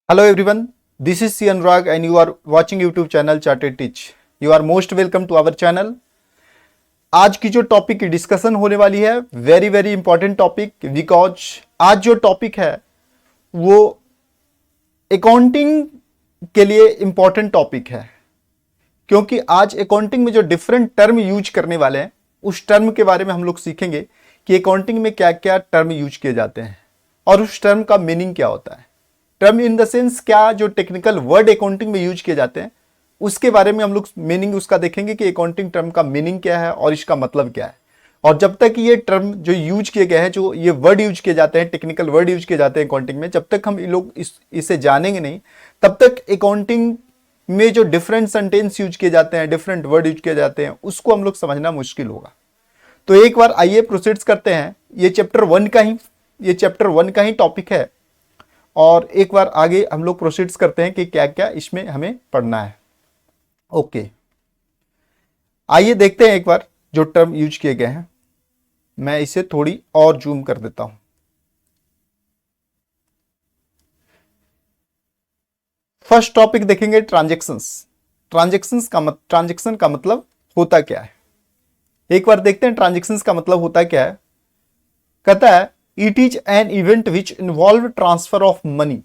Hello everyone, this is C Anurag and you are watching YouTube channel Chartered Teach. You are most welcome to our channel. आज की जो topic की discussion होने वाली है very very important topic because आज जो topic है वो अकाउंटिंग के लिए इंपॉर्टेंट टॉपिक है क्योंकि आज अकाउंटिंग में जो डिफरेंट टर्म यूज करने वाले हैं उस टर्म के बारे में हम लोग सीखेंगे कि अकाउंटिंग में क्या क्या टर्म यूज किए जाते हैं और उस टर्म का मीनिंग क्या होता है। टर्म इन द सेंस क्या जो टेक्निकल वर्ड अकाउंटिंग में यूज किए जाते हैं उसके बारे में हम लोग मीनिंग उसका देखेंगे कि अकाउंटिंग टर्म का मीनिंग क्या है और इसका मतलब क्या है। और जब तक ये टर्म जो यूज किए गए हैं, जो ये वर्ड यूज किए जाते हैं, टेक्निकल वर्ड यूज किए जाते हैं अकाउंटिंग में, जब तक हम लोग इसे जानेंगे नहीं तब तक अकाउंटिंग में जो डिफरेंट सेंटेंस यूज किए जाते हैं, डिफरेंट वर्ड यूज किए जाते हैं, उसको हम लोग समझना मुश्किल होगा। तो एक बार आइए प्रोसीड्स करते हैं। ये चैप्टर वन का ही टॉपिक है और एक बार आगे हम लोग प्रोसीड्स करते हैं कि क्या क्या इसमें हमें पढ़ना है। ओके, आइए देखते हैं एक बार जो टर्म यूज किए गए हैं। मैं इसे थोड़ी और जूम कर देता हूं। फर्स्ट टॉपिक देखेंगे ट्रांजैक्शंस। ट्रांजैक्शन का मतलब होता क्या है, एक बार देखते हैं ट्रांजैक्शंस का मतलब होता क्या है। कहता है it is an event which involve transfer of money.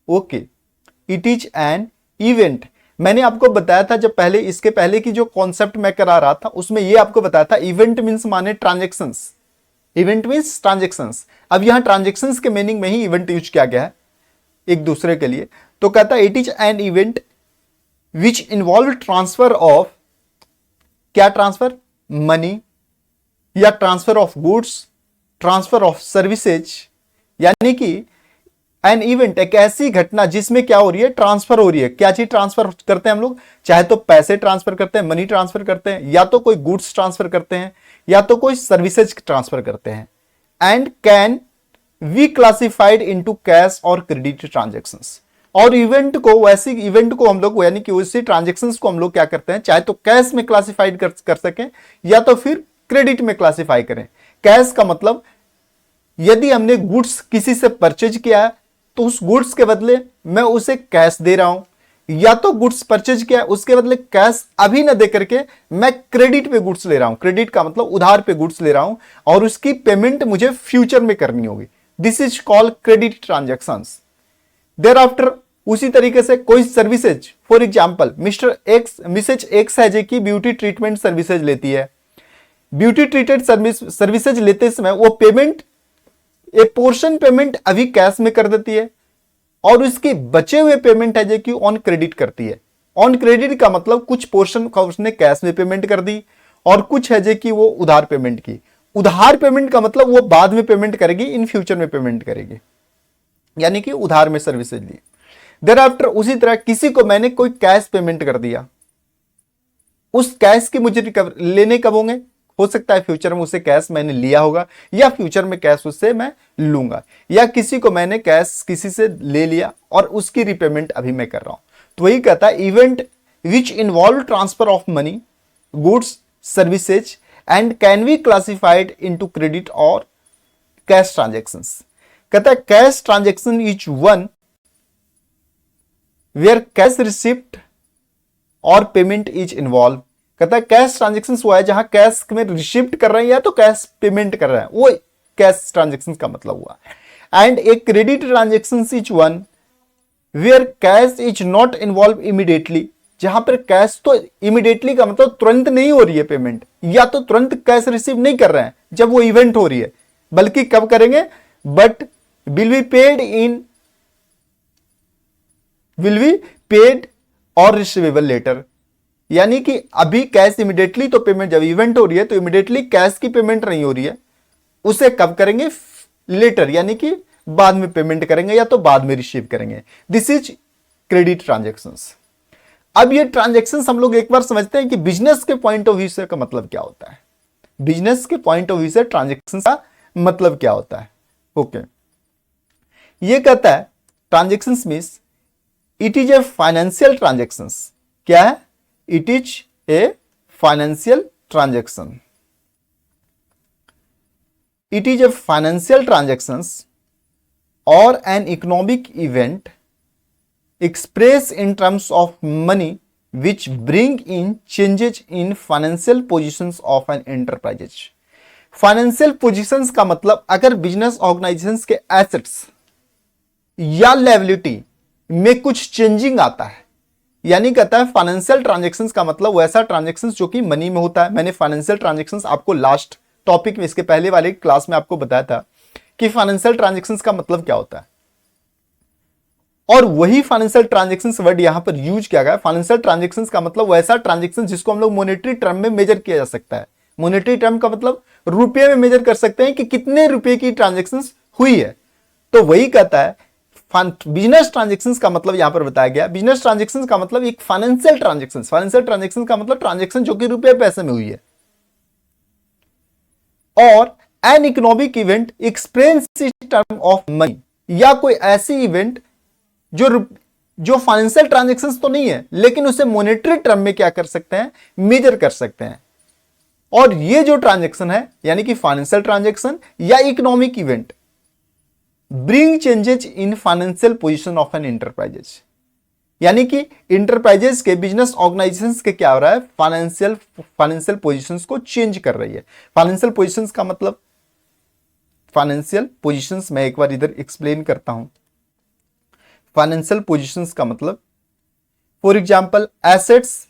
Okay, it is an event. मैंने आपको बताया था जब पहले इसके पहले की जो कॉन्सेप्ट मैं करा रहा था उसमें ये आपको बताया था इवेंट मींस माने ट्रांजैक्शंस। Event means transactions. अब यहां ट्रांजैक्शंस के मीनिंग में ही इवेंट यूज किया गया है एक दूसरे के लिए। तो कहता है it is an event which involve transfer of, क्या ट्रांसफर, मनी या transfer of goods, transfer of services. यानी कि एन इवेंट एक ऐसी घटना जिसमें क्या हो रही है, ट्रांसफर हो रही है। क्या चीज ट्रांसफर करते हैं हम लोग, चाहे तो पैसे ट्रांसफर करते हैं, मनी ट्रांसफर करते हैं, या तो कोई गुड्स ट्रांसफर करते हैं, या तो कोई सर्विसेज ट्रांसफर करते हैं। And can we classified into cash और क्रेडिट ट्रांजैक्शंस। और इवेंट को, वैसी इवेंट को हम लोग यानी कि उसी ट्रांजैक्शंस को हम लोग क्या करते हैं, चाहे तो कैश में क्लासिफाइड कर सकें या तो फिर क्रेडिट में क्लासिफाई करें। कैश का मतलब यदि हमने गुड्स किसी से परचेज किया है तो उस गुड्स के बदले मैं उसे कैश दे रहा हूं, या तो गुड्स परचेज किया है उसके बदले कैश अभी ना दे करके मैं क्रेडिट पे गुड्स ले रहा हूं। क्रेडिट का मतलब उधार पे गुड्स ले रहा हूं और उसकी पेमेंट मुझे फ्यूचर में करनी होगी। This is called credit transactions. Thereafter उसी तरीके से कोई services, for example Mrs X है जो कि ब्यूटी ट्रीटमेंट सर्विसेज लेती है। ब्यूटी ट्रीटेड सर्विसेज लेते समय वो पेमेंट, ए पोर्शन पेमेंट अभी कैश में कर देती है और उसके बचे हुए पेमेंट है जो कि ऑन क्रेडिट करती है। ऑन क्रेडिट का मतलब कुछ पोर्शन का उसने कैश में पेमेंट कर दी और कुछ है जो कि वो उधार पेमेंट की। उधार पेमेंट का मतलब वो बाद में पेमेंट करेगी, इन फ्यूचर में पेमेंट करेगी, यानी कि उधार में सर्विसेज ली। देयर आफ्टर उसी तरह किसी को मैंने कोई कैश पेमेंट कर दिया, उस कैश की मुझे लेने कब होंगे, हो सकता है फ्यूचर में उसे कैश मैंने लिया होगा या फ्यूचर में कैश उससे मैं लूंगा, या किसी को मैंने कैश किसी से ले लिया और उसकी रिपेमेंट अभी मैं कर रहा हूं। तो वही कहता है event which involve transfer of money, goods, services and can be classified into credit और कैश ट्रांजैक्शंस। कहता है cash transaction is one where cash receipt और पेमेंट इज इन्वॉल्व। कहता है कैश ट्रांजैक्शन हुआ है जहां कैश में रिसिप्ट कर रहे हैं या तो कैश पेमेंट कर रहे हैं, वो कैश ट्रांजैक्शन का मतलब हुआ। And a credit transaction is one where cash is not involve immediately, जहां पर कैश तो इमीडिएटली का मतलब तुरंत नहीं हो रही है पेमेंट, या तो तुरंत कैश रिसीव नहीं कर रहे हैं जब वो इवेंट हो रही है, बल्कि कब करेंगे, बट विल बी पेड और रिसीवेबल लेटर। यानी कि अभी कैश इमीडिएटली तो पेमेंट, जब इवेंट हो रही है तो इमीडिएटली कैश की पेमेंट नहीं हो रही है, उसे कब करेंगे, लेटर, यानी कि बाद में पेमेंट करेंगे या तो बाद में रिसीव करेंगे। This is credit transactions. अब ये ट्रांजैक्शंस हम लोग एक बार समझते हैं कि बिजनेस के पॉइंट ऑफ व्यू से का मतलब क्या होता है। बिजनेस के पॉइंट ऑफ व्यू से ट्रांजैक्शन का मतलब क्या होता है। ओके, ये कहता है transactions means it is a financial transactions. क्या है, it is a financial transaction. It is a financial transactions or an economic event express in terms of money which bring in changes in financial positions of an enterprises. Financial positions का मतलब अगर business organisations के assets या liability में कुछ changing आता है, यानी कहता है फाइनेंशियल ट्रांजैक्शंस का मतलब वैसा ट्रांजैक्शंस जो कि मनी में होता है। मैंने फाइनेंशियल ट्रांजैक्शंस आपको लास्ट टॉपिक में, इसके पहले वाले क्लास में आपको बताया था कि फाइनेंशियल ट्रांजैक्शंस का मतलब क्या होता है, और वही फाइनेंशियल ट्रांजैक्शंस वर्ड यहां पर यूज किया गया। फाइनेंशियल ट्रांजैक्शंस का मतलब वैसा ट्रांजैक्शन जिसको हम लोग मॉनेटरी टर्म में मेजर किया जा सकता है। मॉनेटरी टर्म का मतलब रुपये में मेजर कर सकते हैं कि कितने रुपए की ट्रांजैक्शंस हुई है। तो वही कहता है बिजनेस ट्रांजैक्शंस का मतलब यहां पर बताया गया। बिजनेस ट्रांजैक्शंस का मतलब एक फाइनेंशियल ट्रांजैक्शंस, फाइनेंशियल ट्रांजैक्शंस का मतलब ट्रांजैक्शन जो कि रुपए पैसे में हुई है। और an economic event express term of money, या कोई ऐसी इवेंट जो फाइनेंशियल ट्रांजैक्शंस तो नहीं है लेकिन उसे मॉनेटरी टर्म में क्या कर सकते हैं, मेजर कर सकते हैं। और ये जो ट्रांजैक्शन है यानी कि फाइनेंशियल ट्रांजैक्शन या economic event bring changes in financial position of an enterprises, यानी कि इंटरप्राइजेस के बिजनेस ऑर्गेनाइजेशंस के क्या हो रहा है, फाइनेंशियल पोजीशंस को चेंज कर रही है। फाइनेंशियल पोजीशंस का मतलब, फाइनेंशियल पोजीशंस मैं एक बार इधर एक्सप्लेन करता हूं। फाइनेंशियल पोजीशंस का मतलब फॉर एग्जांपल एसेट्स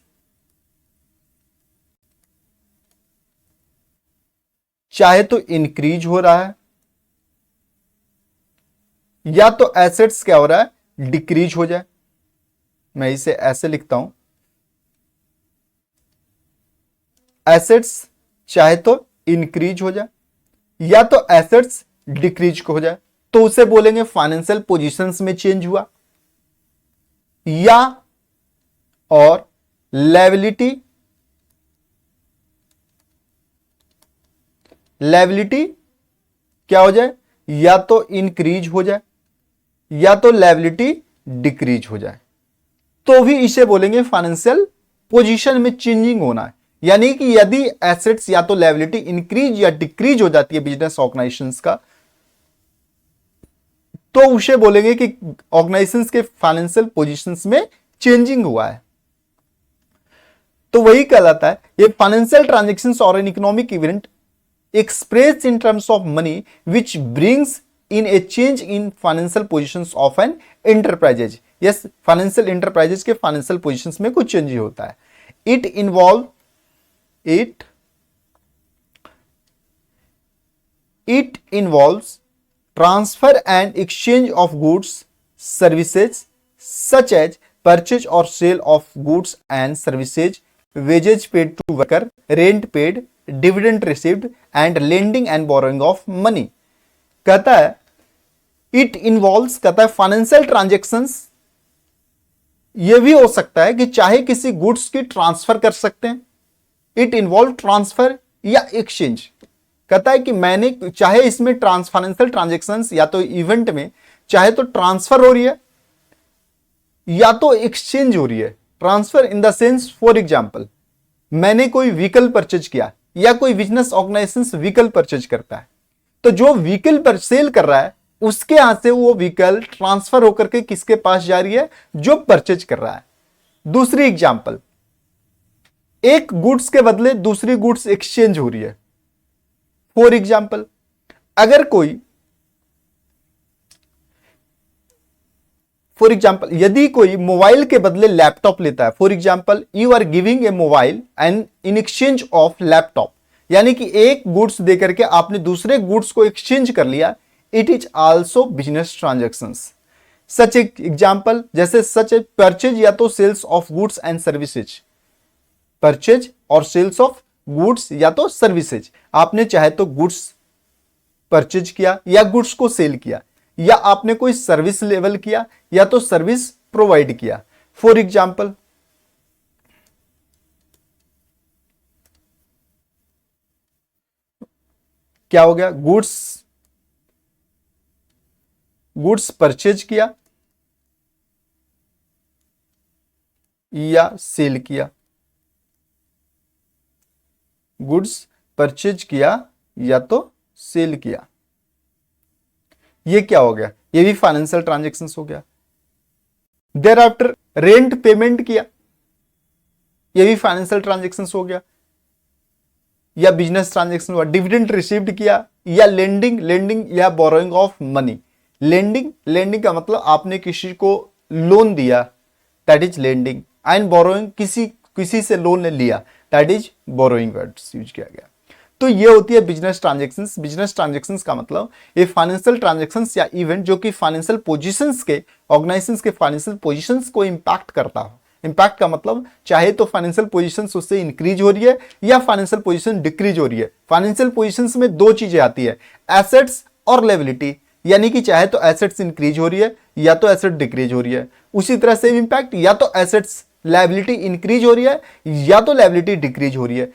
चाहे तो इंक्रीज हो रहा है या तो एसेट्स क्या हो रहा है, डिक्रीज हो जाए। मैं इसे ऐसे लिखता हूं, एसेट्स चाहे तो इंक्रीज हो जाए या तो एसेट्स डिक्रीज हो जाए, तो उसे बोलेंगे फाइनेंशियल पोजीशंस में चेंज हुआ। या और लायबिलिटी क्या हो जाए, या तो इंक्रीज हो जाए या तो लायबिलिटी डिक्रीज हो जाए, तो भी इसे बोलेंगे फाइनेंशियल पोजीशन में चेंजिंग होना है। यानी कि यदि एसेट्स या तो लायबिलिटी इंक्रीज या डिक्रीज हो जाती है बिजनेस ऑर्गेनाइजेशंस का, तो उसे बोलेंगे कि ऑर्गेनाइजेशंस के फाइनेंशियल पोजीशंस में चेंजिंग हुआ है। तो वही कहलाता है ये फाइनेंशियल ट्रांजैक्शंस और an economic event expressed in terms of money which brings in a change in financial positions of an enterprises. Yes, financial enterprises के financial positions में कुछ change होता है। It involves transfer and exchange of goods, services such as purchase or sale of goods and services, wages paid to worker, rent paid, dividend received and lending and borrowing of money. कहता है it involves, कहता है financial transactions ये भी हो सकता है कि चाहे किसी गुड्स की ट्रांसफर कर सकते हैं, इट इन्वॉल्व ट्रांसफर या एक्सचेंज। कहता है कि मैंने चाहे इसमें फाइनेंशियल ट्रांजैक्शंस या तो इवेंट में चाहे तो ट्रांसफर हो रही है या तो एक्सचेंज हो रही है। Transfer in the sense for example मैंने कोई व्हीकल परचेज किया या कोई बिजनेस ऑर्गेनाइजेशन व्हीकल परचेज करता है, तो जो व्हीकल पर सेल कर रहा है उसके यहां से वो व्हीकल ट्रांसफर होकर के किसके पास जा रही है, जो परचेज कर रहा है। दूसरी एग्जांपल, एक गुड्स के बदले दूसरी गुड्स एक्सचेंज हो रही है। फॉर एग्जांपल अगर कोई यदि कोई मोबाइल के बदले लैपटॉप लेता है, for example you are giving a mobile and in exchange of laptop, यानी कि एक गुड्स देकर के आपने दूसरे गुड्स को एक्सचेंज कर लिया, it is also business transactions. Such example जैसे सच परचेज या तो sales of goods and services, purchase और सेल्स ऑफ गुड्स या तो सर्विसेज, आपने चाहे तो गुड्स परचेज किया या गुड्स को सेल किया, या आपने कोई सर्विस लेवल किया या तो सर्विस प्रोवाइड किया। फॉर एग्जांपल क्या हो गया, गुड्स परचेज किया या सेल किया, गुड्स परचेज किया या तो सेल किया, ये क्या हो गया, ये भी फाइनेंशियल ट्रांजैक्शंस हो गया। देयर आफ्टर रेंट पेमेंट किया, ये भी फाइनेंशियल ट्रांजेक्शन हो गया, या बिजनेस ट्रांजेक्शन हुआ। डिविडेंड रिसीव्ड किया, या लेंडिंग, लेंडिंग या borrowing of money. Lending, lending का मतलब आपने किसी को लोन दिया, that is lending. And borrowing, किसी से लोन लिया, that is borrowing words use किया गया। तो ये होती है बिजनेस ट्रांजेक्शंस। बिजनेस ट्रांजेक्शंस का मतलब ये फाइनेंशियल ट्रांजेक्शंस या इवेंट जो कि फाइनेंशियल पोजीशंस के, ऑर्गेनाइजेशंस के फाइनेंशियल पोजीशंस को इंपैक्ट करता हो। इंपैक्ट का मतलब चाहे तो फाइनेंशियल पोजीशंस उससे इंक्रीज हो रही है या फाइनेंशियल पोजीशन डिक्रीज हो रही है। फाइनेंशियल पोजीशंस में दो चीजें आती है, एसेट्स और लायबिलिटी, यानी कि चाहे तो एसेट्स इंक्रीज हो रही है या तो एसेट डिक्रीज हो रही है। उसी तरह से इंपैक्ट या तो एसेट्स, लायबिलिटी इंक्रीज हो रही है या तो लायबिलिटी डिक्रीज हो रही है।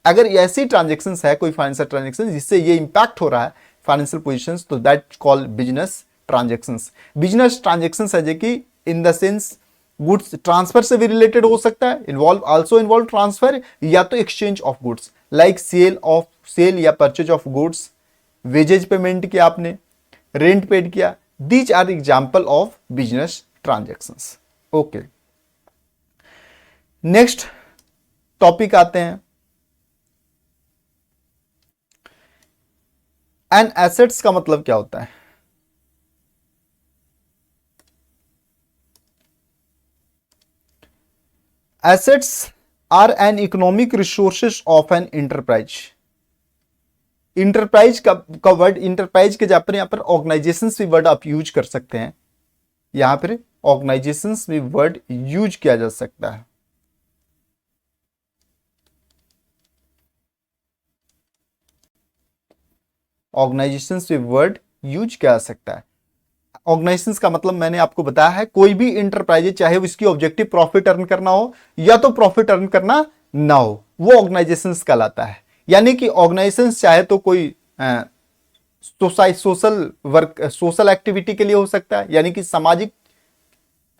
अगर ऐसी ट्रांजेक्शन है, कोई फाइनेंशियल ट्रांजेक्शन जिससे ये इंपैक्ट हो रहा है फाइनेंशियल पोजीशंस, तो that call business transactions. Business transactions है जो कि in the sense goods transfer से भी रिलेटेड हो सकता है, इन्वॉल्व ट्रांसफर, या तो exchange of goods, like sale या purchase of goods, wages payment किया आपने, रेंट पेड किया। These are example of business transactions. Okay, next topic आते हैं, एंड एसेट्स का मतलब क्या होता है? Assets are an economic resources of an enterprise. Enterprise का वर्ड, इंटरप्राइज के यहां पर ऑर्गेनाइजेशंस भी वर्ड आप यूज कर सकते हैं, यहां पर ऑर्गेनाइजेशंस भी वर्ड यूज किया जा सकता है। ऑर्गेनाइजेशंस भी वर्ड यूज किया जा सकता है। ऑर्गेनाइजेशंस का मतलब मैंने आपको बताया है, कोई भी इंटरप्राइज चाहे उसकी ऑब्जेक्टिव प्रॉफिट अर्न करना हो या तो प्रॉफिट अर्न करना ना हो, वो ऑर्गेनाइजेशंस कहलाता है। यानी कि ऑर्गेनाइजेशंस चाहे तो कोई सोशल वर्क, सोशल एक्टिविटी के लिए हो सकता है, यानी कि सामाजिक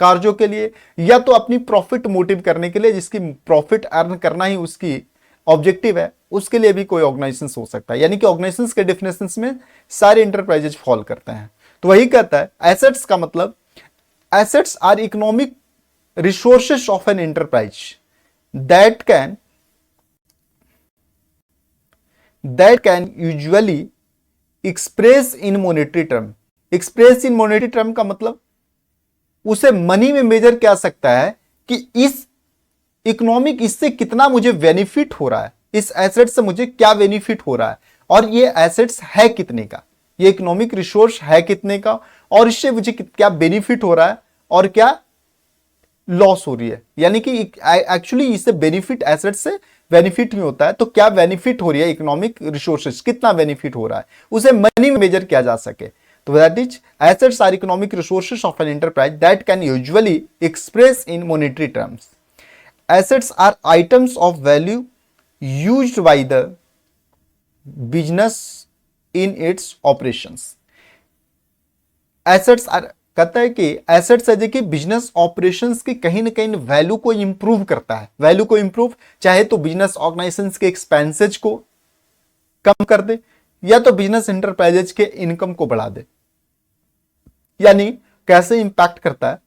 कार्यों के लिए, या तो अपनी प्रॉफिट मोटिव करने के लिए, जिसकी प्रॉफिट अर्न करना ही उसकी ऑब्जेक्टिव है, उसके लिए भी कोई ऑर्गेनाइजेशंस हो सकता है। यानी कि ऑर्गेनाइजेशंस के डेफिनेशंस में सारे इंटरप्राइजेज फॉल करते हैं। तो वही कहता है एसेट्स का मतलब, assets are economic resources of an enterprise that can usually express in monetary term. Express in monetary term का मतलब उसे मनी में मेजर किया जा सकता है कि इस इकोनॉमिक, इससे कितना मुझे बेनिफिट हो रहा है, इस एसेट से मुझे क्या बेनिफिट हो रहा है, और ये एसेट्स है कितने का, ये इकोनॉमिक रिसोर्स है कितने का, और इससे मुझे क्या बेनिफिट हो रहा है और क्या लॉस हो रही है। यानी कि एक्चुअली इससे बेनिफिट, एसेट से बेनिफिट नहीं होता है, तो क्या बेनिफिट हो रही है, इकोनॉमिक रिसोर्सेज कितना बेनिफिट हो रहा है, उसे मनी में मेजर किया जा सके। तो that is assets are economic resources of an enterprise that can usually express in monetary terms. Assets are items of value used by the business in its operations. Assets are, कहता है कि assets है कि business operations की कहीं ना कहीं value को इंप्रूव करता है। वैल्यू को इंप्रूव चाहे तो बिजनेस ऑर्गेनाइजेशंस के एक्सपेंसेज को कम कर दे, या तो बिजनेस इंटरप्राइजेज के इनकम को बढ़ा दे। यानी कैसे इंपैक्ट करता है,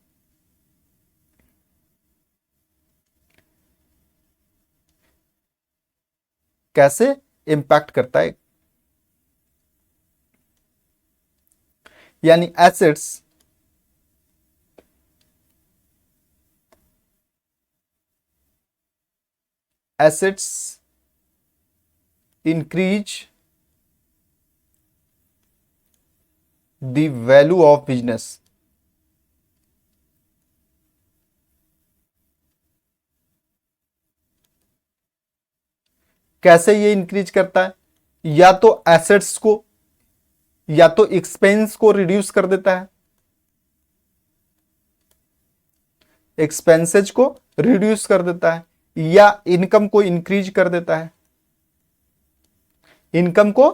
कैसे इंपैक्ट करता है, यानी assets increase the value of business। कैसे ये इंक्रीज करता है, या तो एसेट्स को या तो एक्सपेंस को रिड्यूस कर देता है, एक्सपेंसेज को रिड्यूस कर देता है, या इनकम को इंक्रीज कर देता है, इनकम को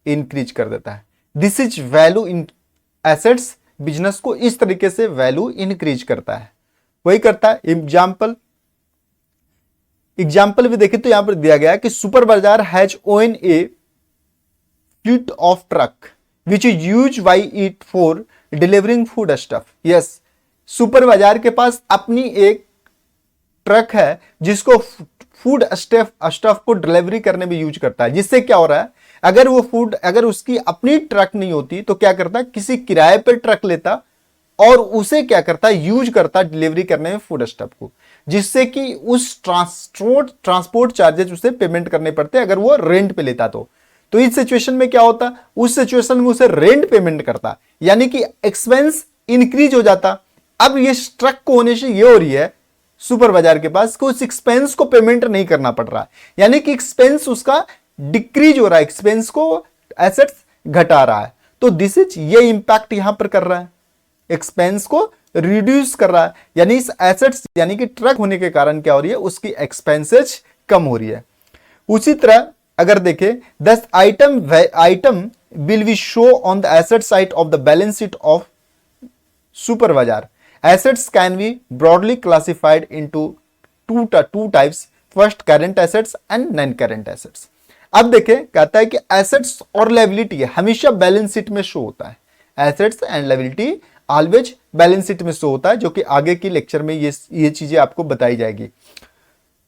इंक्रीज कर देता है। This is value in assets, business को इस तरीके से वैल्यू इंक्रीज करता है, वही करता है। एग्जाम्पल भी देखें तो यहां पर दिया गया है कि सुपर बाजार has own A fleet of truck which is use by it for delivering food stuff. Yes, super बाजार के पास अपनी एक ट्रक है जिसको फूड स्टफ को डिलीवरी करने में यूज करता है। जिससे क्या हो रहा है, अगर उसकी अपनी ट्रक नहीं होती तो क्या करता, किसी किराए पर ट्रक लेता और उसे क्या करता, यूज करता डिलीवरी करने में फूड स्टफ को, जिससे कि उस ट्रांसपोर्ट चार्जेस उसे पेमेंट करने पड़ते अगर वो रेंट पे लेता तो इस सिचुएशन में क्या होता, उस सिचुएशन में उसे रेंट पेमेंट करता, यानी कि एक्सपेंस इंक्रीज हो जाता। अब ये ट्रक को होने से ये हो रही है सुपर बाजार के पास कि उस एक्सपेंस को पेमेंट नहीं करना पड़ रहा है, यानी कि एक्सपेंस उसका डिक्रीज हो रहा है, एक्सपेंस को एसेट्स घटा रहा है। तो दिस इज ये इंपैक्ट यहां पर कर रहा है, एक्सपेंस को रिड्यूस कर रहा है, यानी इस एसेट्स यानी कि ट्रक होने के कारण क्या हो रही है, उसकी एक्सपेंसेज कम हो रही है। उसी तरह अगर देखें, दस item will be show on the asset side of the balance sheet of super बाजार। Assets can be broadly classified into two types. First, current assets and non-current assets. अब देखें, कहता है कि एसेट्स और लायबिलिटी हमेशा बैलेंस शीट में show होता है। Assets and liability always balance sheet में शो होता है, जो कि आगे की लेक्चर में ये चीजें आपको बताई जाएगी।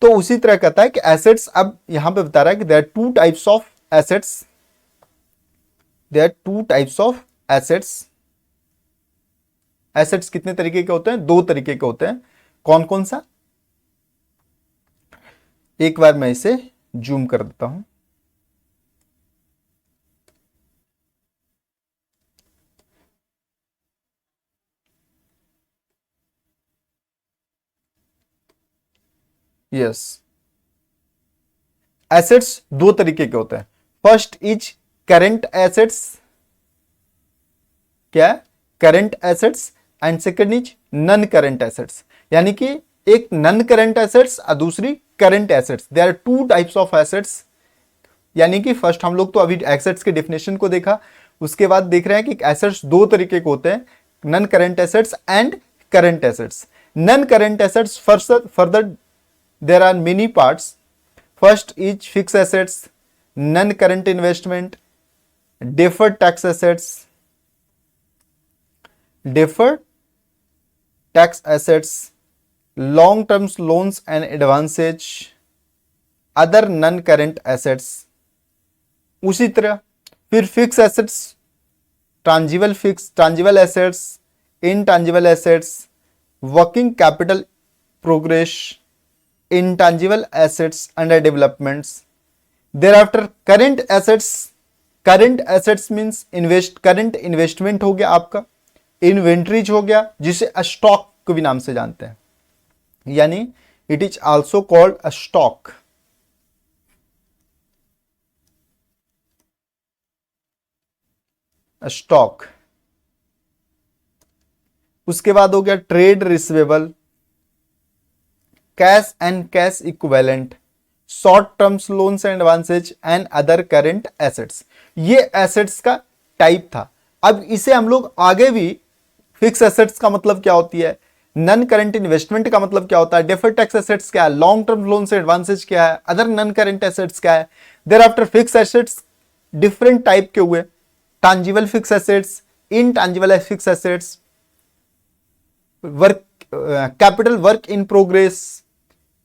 तो उसी तरह कहता है कि एसेट्स, अब यहां पे बता रहा है कि there are two types of assets, there are two types of assets. Assets कितने तरीके के होते हैं, दो तरीके के होते हैं। कौन कौन सा, एक बार मैं इसे जूम कर देता हूं। यस, एसेट्स दो तरीके के होते हैं। फर्स्ट इज करंट एसेट्स, क्या है, current assets, and second is non current assets, यानी कि एक नन करंट एसेट्स और दूसरी current assets. There are two types of assets, यानी कि फर्स्ट हम लोग तो अभी एसेट्स के डेफिनेशन को देखा, उसके बाद देख रहे हैं कि एसेट्स दो तरीके के होते हैं, non current assets and current assets. Non current assets further there are many parts. First is fix assets, non current investment, deferred tax assets, deferred tax assets, long-term loans and advances, other non-current assets। उसी तरह फिर fix assets, tangible assets, intangible assets, working capital progress, intangible assets under developments। thereafter current assets means current investment हो गया आपका, inventories हो गया जिसे stock को भी नाम से जानते हैं, यानी it is also called a stock. Stock, उसके बाद हो गया trade receivable, cash and cash equivalent, short terms loans and advances and other current assets. ये एसेट्स का टाइप था। अब इसे हम लोग आगे भी, फिक्स एसेट्स का मतलब क्या होती है, नन करेंट इन्वेस्टमेंट का मतलब क्या होता है, डेफर्ड टैक्स एसेट्स क्या है, long term loans and advances क्या है, अदर नन करेंट एसेट्स क्या है। Thereafter fix assets different type के हुए, tangible fix assets, intangible fix assets, work capital work in progress,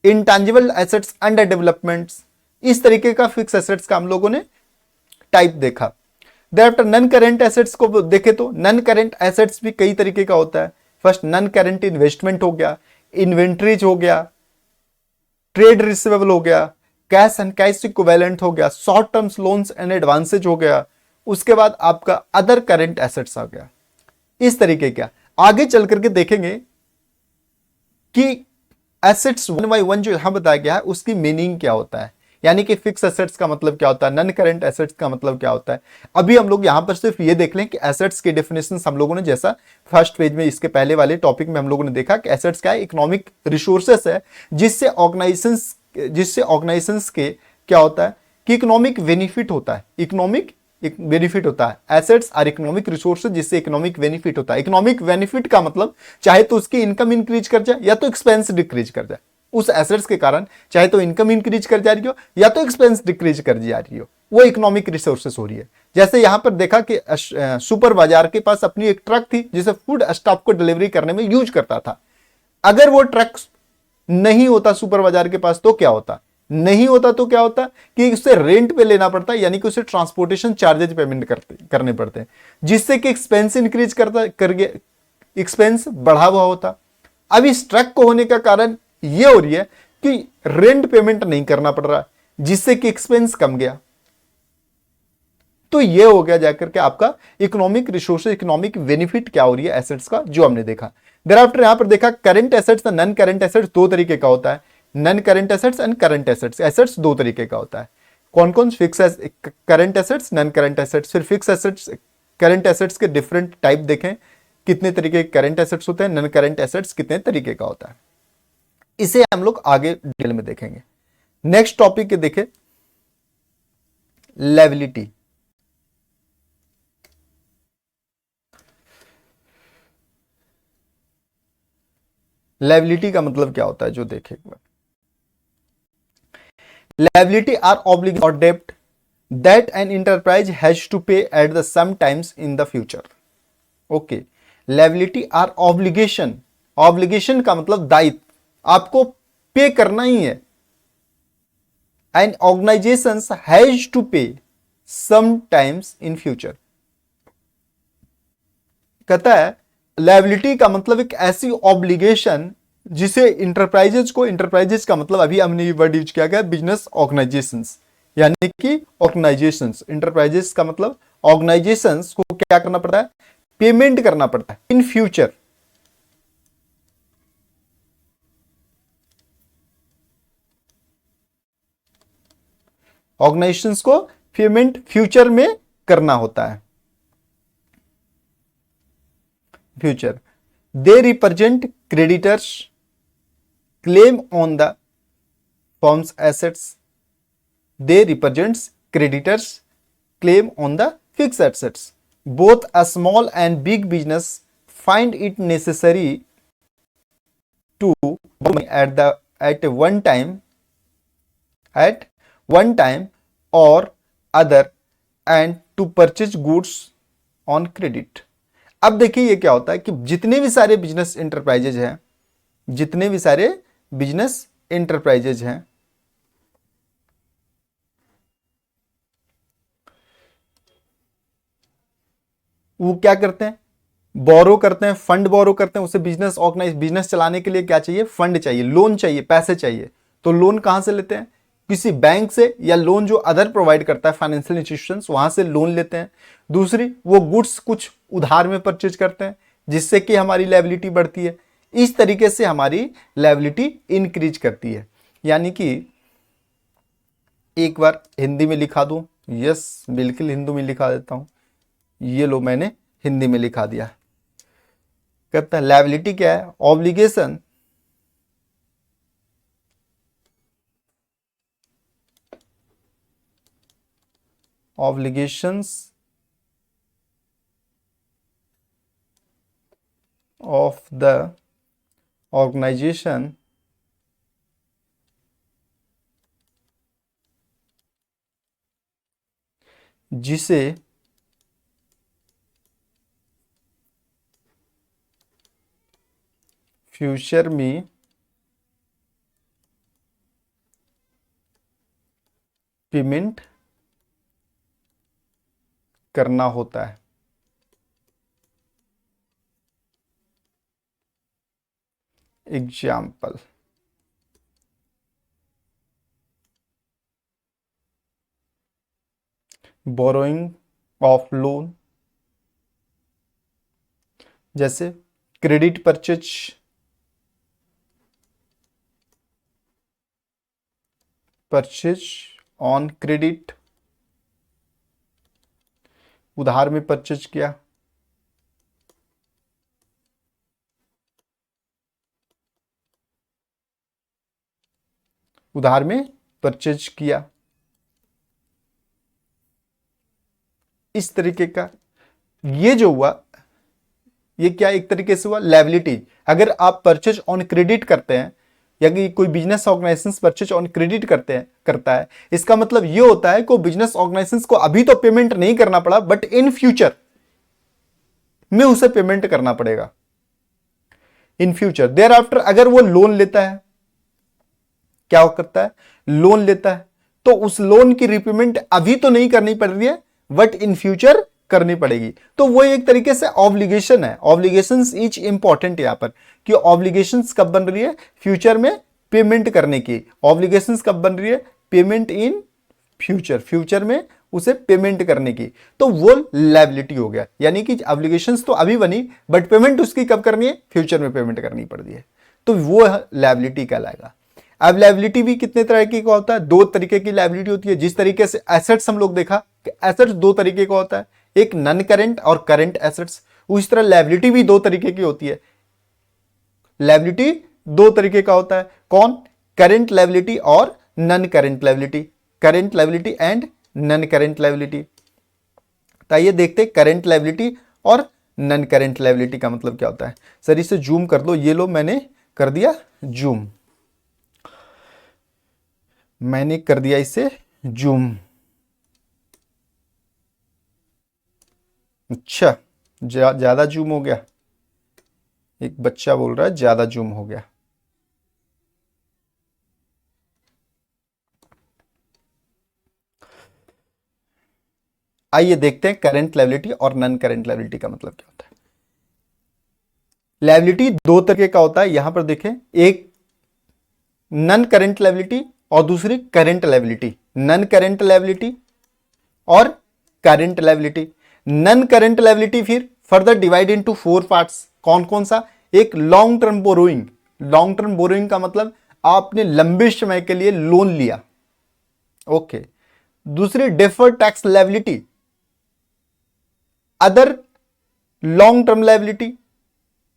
intangible assets under developments. इस तरीके का फिक्स एसेट्स का हम लोगों ने टाइप देखा। देयरआफ्टर नन करेंट एसेट्स को देखे तो नन करेंट एसेट्स भी कई तरीके का होता है। फर्स्ट नन करेंट इन्वेस्टमेंट हो गया, इन्वेंट्रीज हो गया, ट्रेड रिसीवेबल हो गया, कैश एंड कैश इक्विवेलेंट हो गया, short terms loans and advances हो गया, उसके बाद आपका अदर करेंट एसेट्स आ गया। इस तरीके का आगे चल करके देखेंगे कि एसेट्स वन बाई वन जो यहां बताया गया है उसकी मीनिंग क्या होता है, यानी कि फिक्स एसेट्स का मतलब क्या होता है, नन करेंट एसेट्स का मतलब क्या होता है। अभी हम लोग यहां पर सिर्फ ये देख लें कि एसेट्स के डेफिनेशन हम लोगों ने, जैसा फर्स्ट पेज में इसके पहले वाले टॉपिक में हम लोगों ने देखा कि एसेट्स क्या है, इकोनॉमिक रिसोर्सेस है जिससे ऑर्गेनाइजेशंस के क्या होता है कि इकोनॉमिक बेनिफिट होता है, इकोनॉमिक बेनिफिट होता है। एसेट्स आर इकोनॉमिक रिसोर्सेज जिससे इकोनॉमिक बेनिफिट होता है। इकोनॉमिक बेनिफिट का मतलब चाहे तो उसकी इनकम इंक्रीज कर जाए या तो एक्सपेंस डिक्रीज कर जाए। उस एसेट्स के कारण चाहे तो इनकम इंक्रीज कर जा रही हो या तो एक्सपेंस डिक्रीज कर जा रही हो, वो इकोनॉमिक रिसोर्सेज हो रही है। जैसे यहां पर देखा कि सुपर बाजार के पास अपनी एक ट्रक थी जिसे फूड स्टॉक को डिलीवरी करने में यूज करता था। अगर वो ट्रक नहीं होता सुपर बाजार के पास तो क्या होता, नहीं होता तो क्या होता कि उसे रेंट पे लेना पड़ता, यानी कि उसे ट्रांसपोर्टेशन चार्जेज पेमेंट करने पड़ते हैं, जिससे कि एक्सपेंस इंक्रीज कर गया, एक्सपेंस बढ़ा हुआ होता। अब इस ट्रक को होने का कारण यह हो रही है कि रेंट पेमेंट नहीं करना पड़ रहा, जिससे कि एक्सपेंस कम गया। तो यह हो गया जाकर के आपका इकोनॉमिक रिसोर्सेज, इकोनॉमिक बेनिफिट क्या हो रही है एसेट्स का, जो हमने देखा। देयरआफ्टर यहां पर देखा करंट एसेट्स और नॉन करंट एसेट्स दो तरीके का होता है। Non current assets and current assets, assets दो तरीके का होता है। कौन कौन? Fix current assets, non current assets. फिर फिक्स एसेट्स, करंट एसेट्स के डिफरेंट टाइप देखें, कितने तरीके के करंट एसेट्स होते हैं, नॉन करंट एसेट्स कितने तरीके का होता है, इसे हम लोग आगे डिटेल में देखेंगे। नेक्स्ट टॉपिक देखें, लायबिलिटी। लायबिलिटी का मतलब क्या होता है, जो देखें एक बार। लायबिलिटी आर ऑब्लिगेशन और डेब्ट that an enterprise has to pay at the some times in the future. Okay, liability are obligation, obligation का मतलब दायित्व, आपको पे करना ही है। एंड ऑर्गेनाइजेशन हैज टू पे सम टाइम्स इन फ्यूचर। कहता है लायबिलिटी का मतलब एक ऐसी ऑब्लिगेशन जिसे इंटरप्राइजेज को, इंटरप्राइजेज का मतलब अभी हमने ये वर्ड यूज किया गया बिजनेस ऑर्गेनाइजेशंस, यानी कि ऑर्गेनाइजेशंस, इंटरप्राइजेज का मतलब ऑर्गेनाइजेशंस को क्या करना पड़ता है, पेमेंट करना पड़ता है इन फ्यूचर। ऑर्गेनाइजेशंस को पेमेंट फ्यूचर में करना होता है। Future, they represent creditors claim on the firm's assets. They represents creditors claim on the fixed assets. Both a small and big business find it necessary to borrow at one time or other and to purchase goods on credit. अब देखिए ये क्या होता है कि जितने भी सारे बिजनेस इंटरप्राइजेज हैं, जितने भी सारे बिजनेस इंटरप्राइजेज हैं, वो क्या करते हैं, बोरो करते हैं, फंड बोरो करते हैं। उसे बिजनेस ऑर्गेनाइज, बिजनेस चलाने के लिए क्या चाहिए, फंड चाहिए, लोन चाहिए, पैसे चाहिए। तो लोन कहां से लेते हैं, किसी बैंक से, या लोन जो अदर प्रोवाइड करता है फाइनेंशियल इंस्टीट्यूशंस, वहां से लोन लेते हैं। दूसरी, वो गुड्स कुछ उधार में परचेज करते हैं, जिससे कि हमारी लायबिलिटी बढ़ती है। इस तरीके से हमारी लायबिलिटी इंक्रीज करती है। यानी कि एक बार हिंदी में लिखा दूं, यस बिल्कुल हिंदी में लिखा देता हूं, ये लो मैंने हिंदी में लिखा दिया। कहता है लायबिलिटी क्या है, obligation obligations of the organization जिसे फ्यूचर में पेमेंट करना होता है। एग्जाम्पल, बोरोइंग ऑफ लोन, जैसे credit purchase, purchase on credit, उधार में परचेज किया। उधार में परचेज किया, इस तरीके का ये जो हुआ, ये क्या एक तरीके से हुआ लायबिलिटी। अगर आप परचेज ऑन क्रेडिट करते हैं या कि कोई business organisation purchase on credit करता है, इसका मतलब ये होता है कि बिजनेस ऑर्गेनाइजेशन को अभी तो पेमेंट नहीं करना पड़ा, बट इन फ्यूचर में उसे पेमेंट करना पड़ेगा। इन फ्यूचर देयर आफ्टर अगर वो लोन लेता है, क्या करता है, लोन लेता है, तो उस लोन की रिपेमेंट अभी तो नहीं करनी पड़ रही है, बट इन फ्यूचर करनी पड़ेगी। तो वो एक तरीके से ऑब्लिगेशन है। ऑब्लिगेशंस इज इंपॉर्टेंट यहां पर, कि ऑब्लिगेशंस कब बन रही है, फ्यूचर में पेमेंट करने की। ऑब्लिगेशंस कब बन रही है, पेमेंट इन फ्यूचर, फ्यूचर में उसे पेमेंट करने की, तो वो लायबिलिटी हो गया। यानी कि ऑब्लिगेशंस तो अभी बनी, बट पेमेंट उसकी कब करनी है, फ्यूचर में पेमेंट करनी पड़ रही है, तो वो लायबिलिटी कहलाएगा। अब लायबिलिटी भी कितने तरह की का होता है, दो तरीके की लायबिलिटी होती है। जिस तरीके से एसेट्स हम लोग देखा कि एसेट्स दो तरीके का होता है, एक नॉन करेंट और करेंट एसेट्स, उसी तरह लायबिलिटी भी दो तरीके की होती है। लायबिलिटी दो तरीके का होता है, कौन, करेंट लायबिलिटी और non current liability, current liability and non current liability. तो आइए देखते हैं करेंट लायबिलिटी और नॉन करेंट लायबिलिटी का मतलब क्या होता है। सर इसे जूम कर दो, ये लो मैंने कर दिया जूम, मैंने कर दिया इसे जूम। अच्छा, ज्यादा जूम हो गया, एक बच्चा बोल रहा है ज्यादा जूम हो गया। आइए देखते हैं करंट लायबिलिटी और नॉन करंट लायबिलिटी का मतलब क्या होता है। लायबिलिटी दो तरीके का होता है, यहां पर देखें, एक नॉन करंट लायबिलिटी और दूसरी current liability. Non current liability और current liability. Non current liability फिर further divide into four parts. कौन कौन सा, एक long term borrowing, long term borrowing का मतलब आपने लंबे समय के लिए लोन लिया, ओके। दूसरी deferred tax liability, other long term liability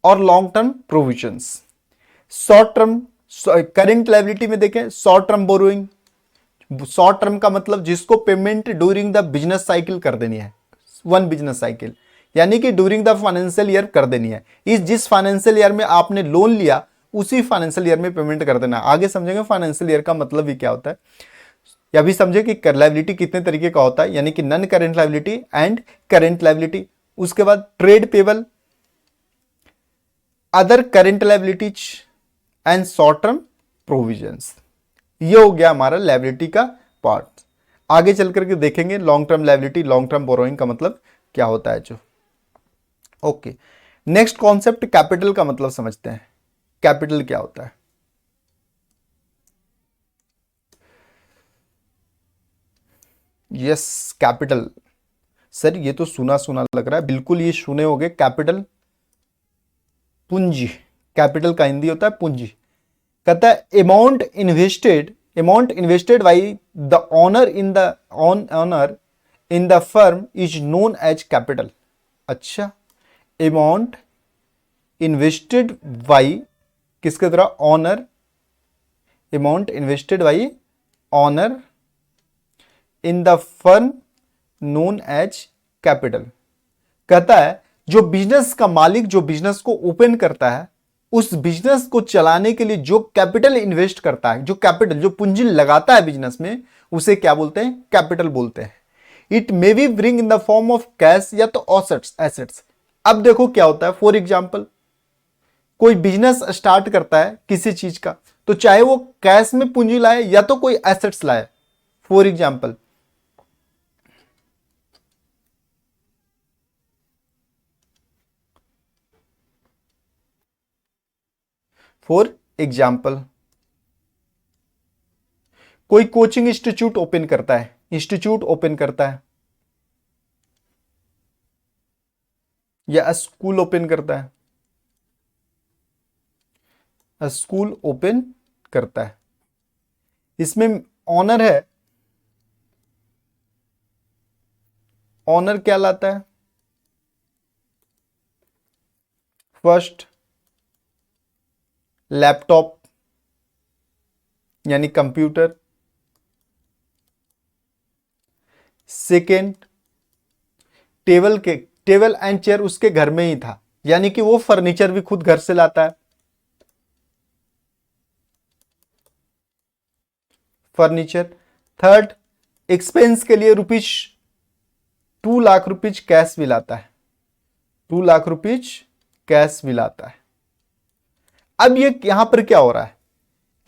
और long term provisions. Short term, current liability में देखें short term borrowing, short term का मतलब जिसको payment during the business cycle कर देनी है, वन बिजनेस साइकिल, यानी कि ड्यूरिंग द फाइनेंशियल ईयर कर देनी है। इस जिस फाइनेंशियल ईयर में आपने लोन लिया उसी फाइनेंशियल ईयर में पेमेंट कर देना। आगे समझेंगे फाइनेंशियल ईयर का मतलब भी क्या होता है, या भी समझे कि लायबिलिटी कितने तरीके का होता है, यानी कि non current liability and current liability. उसके बाद trade payable, other current liabilities and short term provisions. ये हो गया हमारा लायबिलिटी का पार्ट। आगे चल करके देखेंगे long term liability, long term borrowing का मतलब क्या होता है जो, ओके। नेक्स्ट कॉन्सेप्ट कैपिटल का मतलब समझते हैं। कैपिटल क्या होता है, यस कैपिटल। सर ये तो सुना सुना लग रहा है, बिल्कुल ये सुने होंगे कैपिटल, पूंजी। कैपिटल का हिंदी होता है पूंजी। कहता है amount invested by the owner in the firm is known as capital. अच्छा, अमाउंट इन्वेस्टेड बाई किसके द्वारा, owner, amount invested by owner in the firm known as capital. कहता है जो बिजनेस का मालिक जो बिजनेस को ओपन करता है, उस बिजनेस को चलाने के लिए जो कैपिटल इन्वेस्ट करता है, जो कैपिटल जो पूंजी लगाता है बिजनेस में, उसे क्या बोलते हैं, कैपिटल बोलते हैं। It may B bring in the form of cash या तो एसेट्स। अब देखो क्या होता है, फॉर एग्जाम्पल कोई बिजनेस स्टार्ट करता है किसी चीज का, तो चाहे वो कैश में पूंजी लाए या तो कोई एसेट्स लाए। फॉर एग्जाम्पल कोई कोचिंग इंस्टीट्यूट ओपन करता है, या स्कूल ओपन करता है, स्कूल ओपन करता है। इसमें ऑनर है, ऑनर क्या लाता है, फर्स्ट लैपटॉप यानी computer, second table and chair उसके घर में ही था, यानी कि वो फर्नीचर भी खुद घर से लाता है। फर्नीचर। थर्ड, एक्सपेंस के लिए रुपीज 2 लाख रुपीज कैश भी लाता है, 2 लाख रुपीज कैश भी लाता है। अब ये यहां पर क्या हो रहा है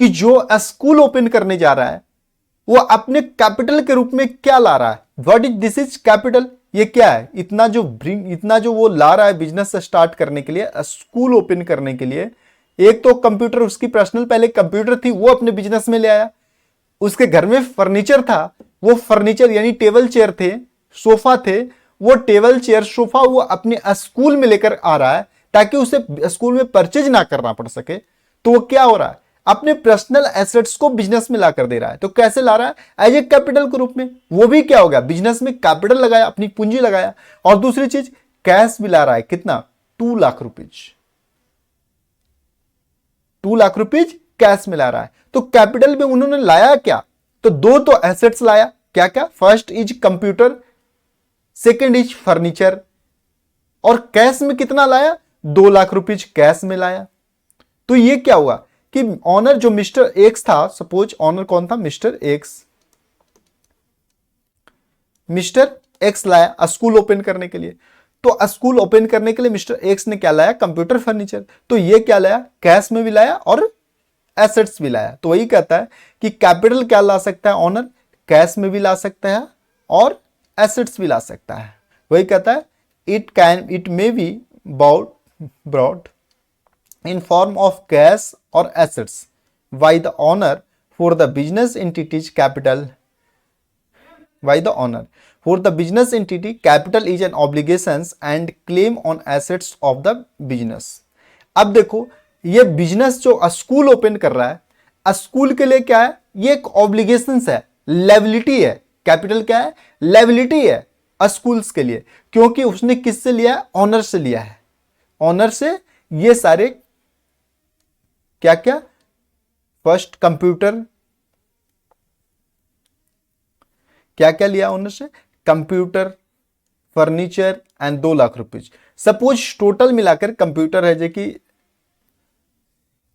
कि जो स्कूल ओपन करने जा रहा है वो अपने कैपिटल के रूप में क्या ला रहा है? What is this is capital. ये क्या है? इतना जो वो ला रहा है बिजनेस स्टार्ट करने के लिए, स्कूल ओपन करने के लिए। एक तो कंप्यूटर, उसकी पर्सनल पहले कंप्यूटर थी, वो अपने बिजनेस में ले आया। उसके घर में फर्नीचर था, वो फर्नीचर यानी टेबल चेयर थे, सोफा थे, वो टेबल चेयर सोफा वो अपने स्कूल में लेकर आ रहा है ताकि उसे स्कूल में परचेज ना करना पड़ सके। तो वो क्या हो रहा है? अपने पर्सनल एसेट्स को बिजनेस में लाकर दे रहा है। तो कैसे ला रहा है? एज ए कैपिटल के रूप में। वो भी क्या हो गया? बिजनेस में कैपिटल लगाया, अपनी पूंजी लगाया। और दूसरी चीज, कैश भी ला रहा है। कितना? 2 lakh rupees, 2 lakh rupees cash में ला रहा है। तो कैपिटल में उन्होंने लाया क्या? तो दो तो एसेट्स लाया। क्या क्या? First is computer, second is furniture. और कैश में कितना लाया? 2 लाख रुपीज कैश में लाया। तो ये क्या हुआ कि ऑनर जो मिस्टर एक्स था, सपोज ऑनर कौन था? Mister x. मिस्टर एक्स लाया स्कूल ओपन करने के लिए। तो स्कूल ओपन करने के लिए मिस्टर एक्स ने क्या लाया? Computer, furniture. तो ये क्या लाया? कैश में भी लाया और एसेट्स भी लाया। तो वही कहता है कि कैपिटल क्या ला सकता है ऑनर? कैश में भी ला सकता है और एसेट्स भी ला सकता है। वही कहता है it may be brought in form of cash or assets by the owner for the business entity's capital. By the owner for the business entity capital is an obligations and claim on assets of the business. अब देखो, ये business जो school open कर रहा है, school के लिए क्या है? ये एक ऑब्लिगेशंस है, लायबिलिटी है। कैपिटल क्या है? लायबिलिटी है स्कूल्स के लिए, क्योंकि उसने किससे लिया है? ऑनर से लिया है। ऑनर से ये सारे क्या क्या? फर्स्ट कंप्यूटर, क्या क्या लिया ओनर से? Computer, furniture and 2 lakh rupees. Suppose total मिलाकर कंप्यूटर है जो कि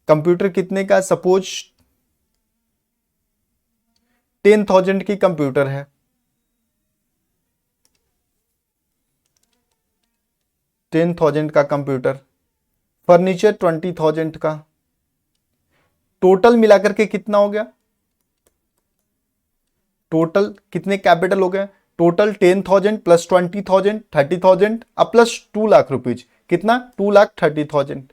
कंप्यूटर कितने का? सपोज 10,000 की कंप्यूटर है, 10,000 का कंप्यूटर, फर्नीचर 20,000 का। टोटल मिलाकर के कितना हो गया? टोटल कितने कैपिटल हो गए? टोटल 10,000 प्लस 20,000 30,000 अब प्लस 2 लाख रुपीज। कितना? 2,30,000,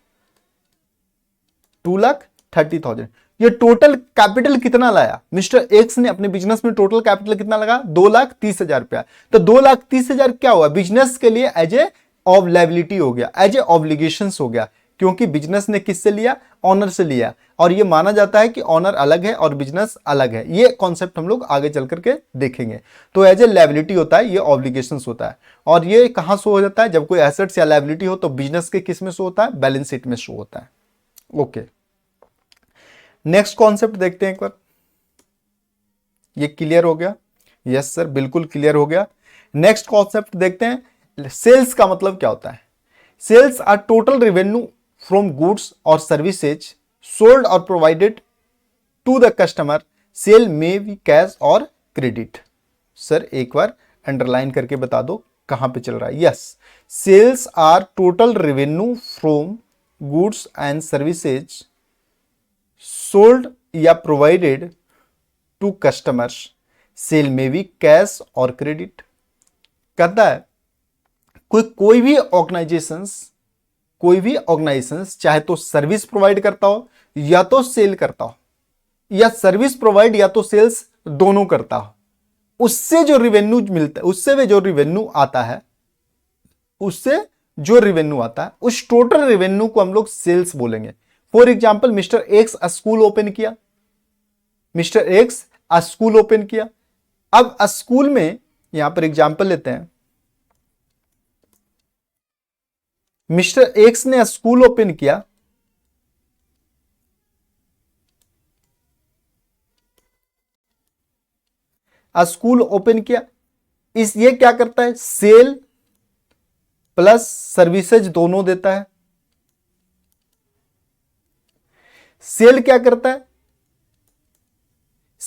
2,30,000। ये टोटल कैपिटल कितना लाया? मिस्टर एक्स ने अपने बिजनेस में टोटल कैपिटल कितना लगा? 2,30,000 रुपया। तो 2,30,000 क्या हुआ? बिजनेस के लिए एज ए ऑफ लायबिलिटी हो गया, एज ए ऑब्लिगेशन हो गया, क्योंकि बिजनेस ने किससे लिया? ऑनर से लिया। और ये माना जाता है कि ऑनर अलग है और बिजनेस अलग है। ये कॉन्सेप्ट हम लोग आगे चल करके देखेंगे। तो एज ए लायबिलिटी होता है, ये ऑब्लिगेशंस होता है। और ये कहां शो हो जाता है? जब कोई एसेट्स या लायबिलिटी हो तो बिजनेस के किस में शो होता है? बैलेंस शीट में शो होता है। ओके, नेक्स्ट कॉन्सेप्ट देखते हैं एक बार। ये क्लियर हो गया? यस सर, बिल्कुल क्लियर हो गया। नेक्स्ट कॉन्सेप्ट देखते हैं। सेल्स का मतलब क्या होता है? Sales are total revenue from goods और सर्विसेज सोल्ड और provided to the customer. Sale may be cash और क्रेडिट। सर एक बार अंडरलाइन करके बता दो कहां पे चल रहा है। Yes, sales are total revenue from goods and services sold या प्रोवाइडेड टू कस्टमर्स। सेल में भी कैश और क्रेडिट। कहता है कोई भी ऑर्गेनाइजेशंस चाहे तो सर्विस प्रोवाइड करता हो या तो सेल करता हो, या सर्विस प्रोवाइड या तो सेल्स दोनों करता हो, उससे जो रिवेन्यू मिलता है, उससे जो रिवेन्यू आता है, उस टोटल रिवेन्यू को हम लोग सेल्स बोलेंगे। For example, mister x school open किया। अब स्कूल में यहां पर एग्जाम्पल लेते हैं। मिस्टर एक्स ने स्कूल ओपन किया। स्कूल ओपन किया, ये क्या करता है? सेल प्लस सर्विसेज दोनों देता है। सेल क्या करता है?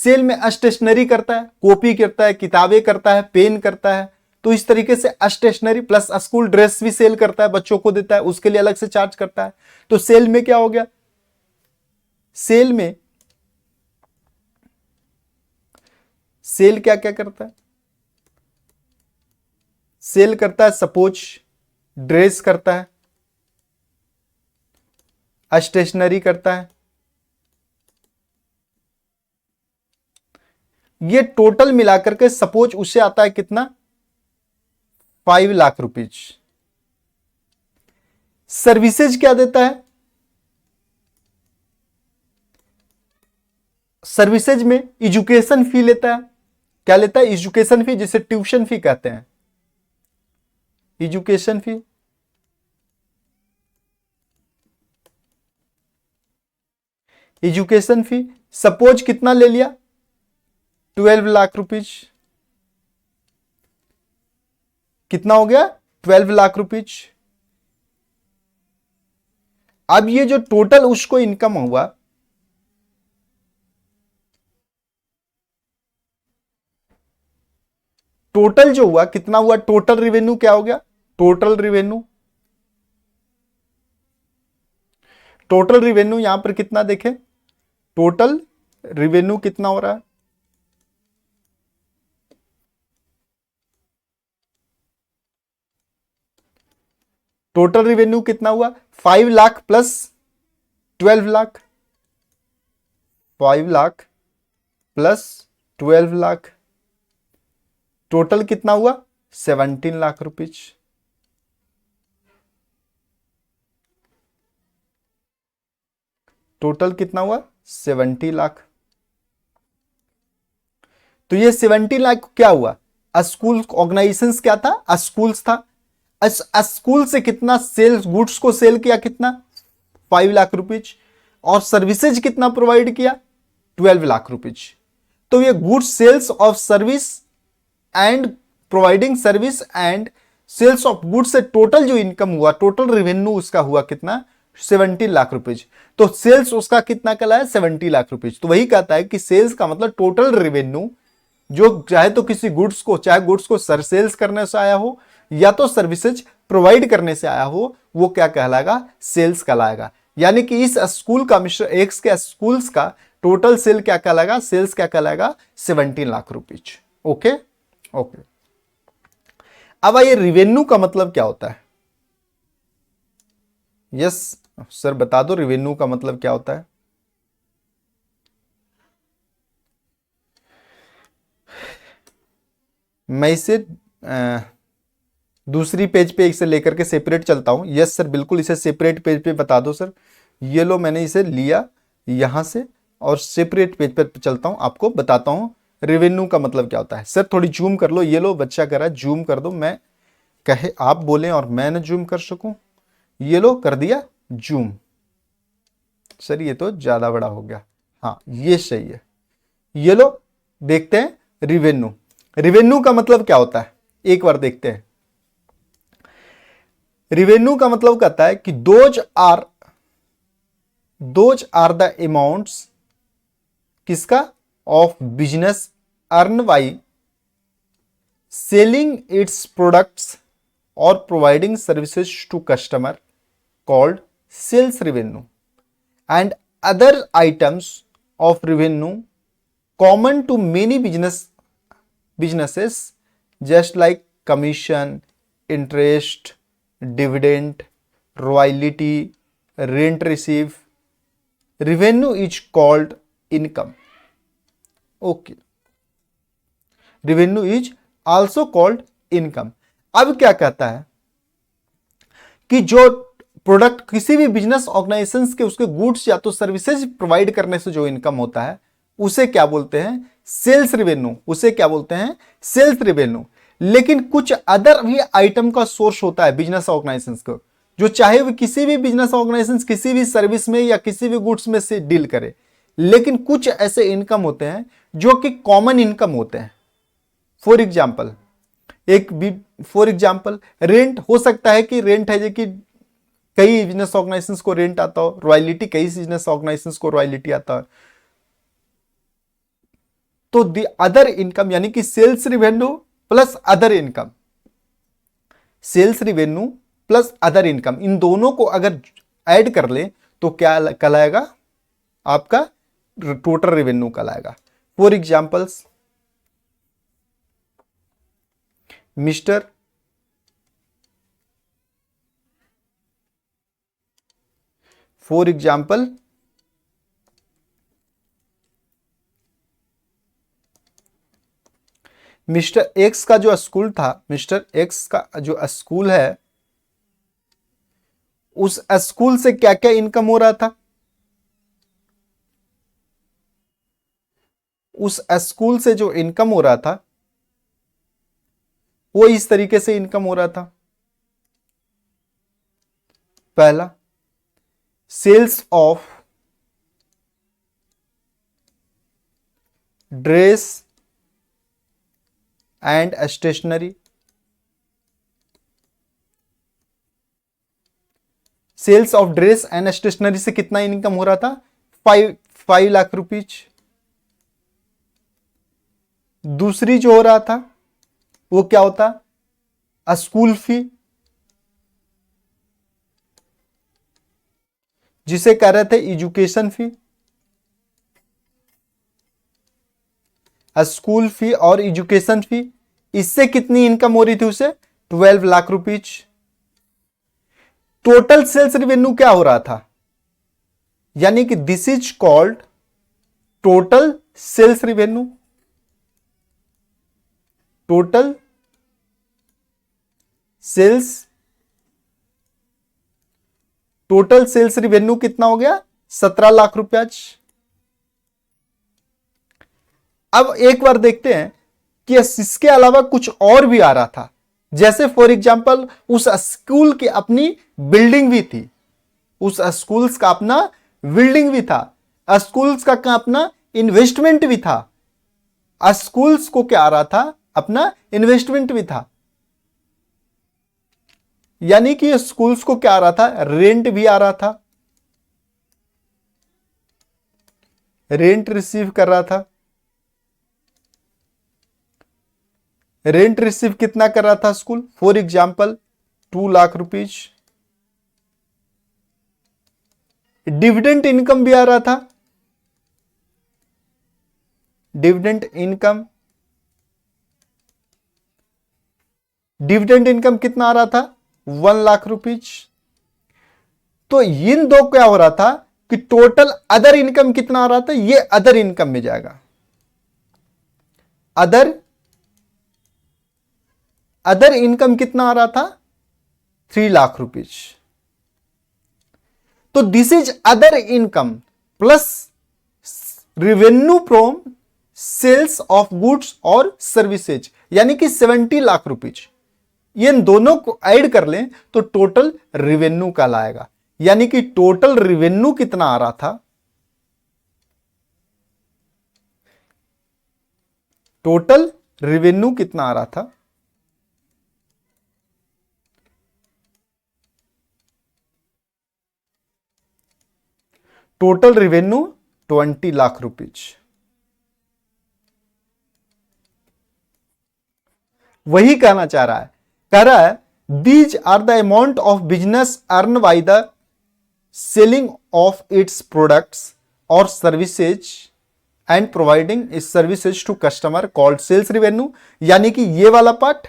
सेल में स्टेशनरी करता है, कॉपी करता है, किताबें करता है, पेन करता है। तो इस तरीके से स्टेशनरी प्लस स्कूल ड्रेस भी सेल करता है, बच्चों को देता है, उसके लिए अलग से चार्ज करता है। तो सेल में क्या हो गया, सेल में सेल क्या क्या करता है, सेल करता है सपोज ड्रेस करता है, स्टेशनरी करता है। ये टोटल मिलाकर के सपोज उसे आता है कितना, 5 लाख रुपीज। सर्विसेज क्या देता है, सर्विसेज में एजुकेशन फी लेता है। क्या लेता है, एजुकेशन फी, जिसे ट्यूशन फी कहते हैं, एजुकेशन फी। एजुकेशन फी सपोज कितना ले लिया, 12 लाख रुपीज। कितना हो गया, 12 लाख रुपीज। अब ये जो टोटल उसको इनकम हुआ, टोटल जो हुआ कितना हुआ, टोटल रेवेन्यू क्या हो गया, टोटल रेवेन्यू, टोटल रेवेन्यू यहां पर कितना देखें, टोटल रेवेन्यू कितना हो रहा है, टोटल रेवेन्यू कितना हुआ, 5 lakh plus 12 lakh, 5 lakh plus 12 lakh, total कितना हुआ, 17 लाख रुपीज। टोटल कितना हुआ, 70 लाख। तो ये 70 लाख क्या हुआ, स्कूल ऑर्गेनाइजेशन क्या था, स्कूल्स था। स्कूल से कितना सेल्स, गुड्स को सेल किया कितना, 5 लाख रुपीज, और सर्विसेज कितना प्रोवाइड किया, 12 लाख रुपीज। तो ये goods sales of service and providing service and sales of goods से टोटल जो इनकम हुआ, टोटल रेवेन्यू उसका हुआ कितना, 70 लाख रुपीज। तो सेल्स उसका कितना कहलाया, 70 लाख रुपीज। तो वही कहता है कि सेल्स का मतलब टोटल रेवेन्यू, जो चाहे तो किसी गुड्स को, चाहे गुड्स को सर सेल्स करने से आया हो या तो सर्विसेज प्रोवाइड करने से आया हो, वो क्या कहलाएगा, सेल्स कहलाएगा। यानी कि इस स्कूल का, मिस्टर एक्स के स्कूल्स का टोटल सेल क्या कहलाएगा, सेल्स क्या कहलाएगा, 17 लाख रुपीज। Okay okay. अब ये रिवेन्यू का मतलब क्या होता है, यस सर बता दो, रिवेन्यू का मतलब क्या होता है। मैं इसे दूसरी पेज पे इसे लेकर के सेपरेट चलता हूं। यस सर बिल्कुल, इसे सेपरेट पेज पे बता दो सर। ये लो, मैंने इसे लिया यहां से और सेपरेट पेज पर चलता हूं, आपको बताता हूं रेवेन्यू का मतलब क्या होता है। सर थोड़ी जूम कर लो, ये लो बच्चा कह रहा है जूम कर दो, मैं कहे आप बोलें और मैं न जूम कर सकूं। ये लो कर दिया जूम। सर ये तो ज्यादा बड़ा हो गया, हाँ ये सही है। ये लो देखते हैं रिवेन्यू, रिवेन्यू का मतलब क्या होता है, एक बार देखते हैं। रिवेन्यू का मतलब कहता है कि दोज आर द अमाउंट्स, किसका, of business earn by selling its products और providing services to customer called sales revenue, and other items of revenue common to many businesses just like commission, interest, dividend, royalty, rent receive. Revenue is called income. Okay, revenue is also called income. अब क्या कहता है कि जो product किसी भी business organisation के उसके गुड्स या तो सर्विसेज प्रोवाइड करने से जो इनकम होता है उसे क्या बोलते हैं, सेल्स रेवेन्यू, उसे क्या बोलते हैं, सेल्स रेवेन्यू। लेकिन कुछ अदर भी आइटम का सोर्स होता है बिजनेस ऑर्गेनाइजेशन को, जो चाहे वो किसी भी बिजनेस ऑर्गेनाइजेशन किसी भी सर्विस में या किसी भी गुड्स में से डील करे, लेकिन कुछ ऐसे इनकम होते हैं जो कि कॉमन इनकम होते हैं। फॉर एग्जाम्पल रेंट हो सकता है कि रेंट है जो कि कई बिजनेस ऑर्गेनाइजेशंस को रेंट आता हो, रॉयल्टी कई बिजनेस ऑर्गेनाइजेशंस को रॉयल्टी आता है। तो द अदर इनकम यानी कि sales revenue plus other income, sales revenue plus other income, इन दोनों को अगर ऐड कर ले तो क्या कहलाएगा, आपका टोटल रेवेन्यू कहलाएगा। For examples, mister for example mister x का जो स्कूल था, मिस्टर एक्स का जो स्कूल है, उस स्कूल से क्या क्या इनकम हो रहा था, उस स्कूल से जो इनकम हो रहा था वो इस तरीके से इनकम हो रहा था। पहला, sales of dress and stationery, sales of dress and stationery से कितना इनकम हो रहा था, 5 लाख रुपीज। दूसरी जो हो रहा था वो क्या होता, स्कूल फी, जिसे कह रहे थे एजुकेशन फी, स्कूल फी और एजुकेशन फी, इससे कितनी इनकम हो रही थी उसे, 12 lakh rupees. Total sales revenue क्या हो रहा था, यानी कि this is called total sales revenue, total sales, total sales revenue कितना हो गया, 17 लाख रुपया। अब एक बार देखते हैं कि इसके अलावा कुछ और भी आ रहा था, जैसे फॉर एग्जांपल उस स्कूल की अपनी बिल्डिंग भी थी, उस स्कूल्स का अपना बिल्डिंग भी था, स्कूल्स का अपना इन्वेस्टमेंट भी था, स्कूल्स को क्या आ रहा था, अपना इन्वेस्टमेंट भी था, यानी कि स्कूल्स को क्या आ रहा था, रेंट भी आ रहा था, रेंट रिसीव कर रहा था। रेंट रिसीव कितना कर रहा था school, for example 2 lakh rupees. Dividend income भी आ रहा था, डिविडेंड इनकम, डिविडेंड इनकम कितना आ रहा था, 1 लाख रुपीज। तो इन दो क्या हो रहा था कि टोटल अदर इनकम कितना आ रहा था, ये अदर इनकम में जाएगा, अदर इनकम कितना आ रहा था, 3 लाख रुपीज। तो this is other income plus revenue from sales of goods और सर्विसेज, यानी कि 70 लाख रुपीज। इन दोनों को ऐड कर लें तो टोटल रेवेन्यू कहलाएगा, यानी कि टोटल रेवेन्यू कितना आ रहा था, टोटल रेवेन्यू कितना आ रहा था, टोटल रेवेन्यू 20 लाख रुपीज। वही कहना चाह रहा है, कह रहा है these are the amount of business earn by the selling of its products और सर्विसेज एंड प्रोवाइडिंग इस services to customer called sales revenue, यानी कि ये वाला पार्ट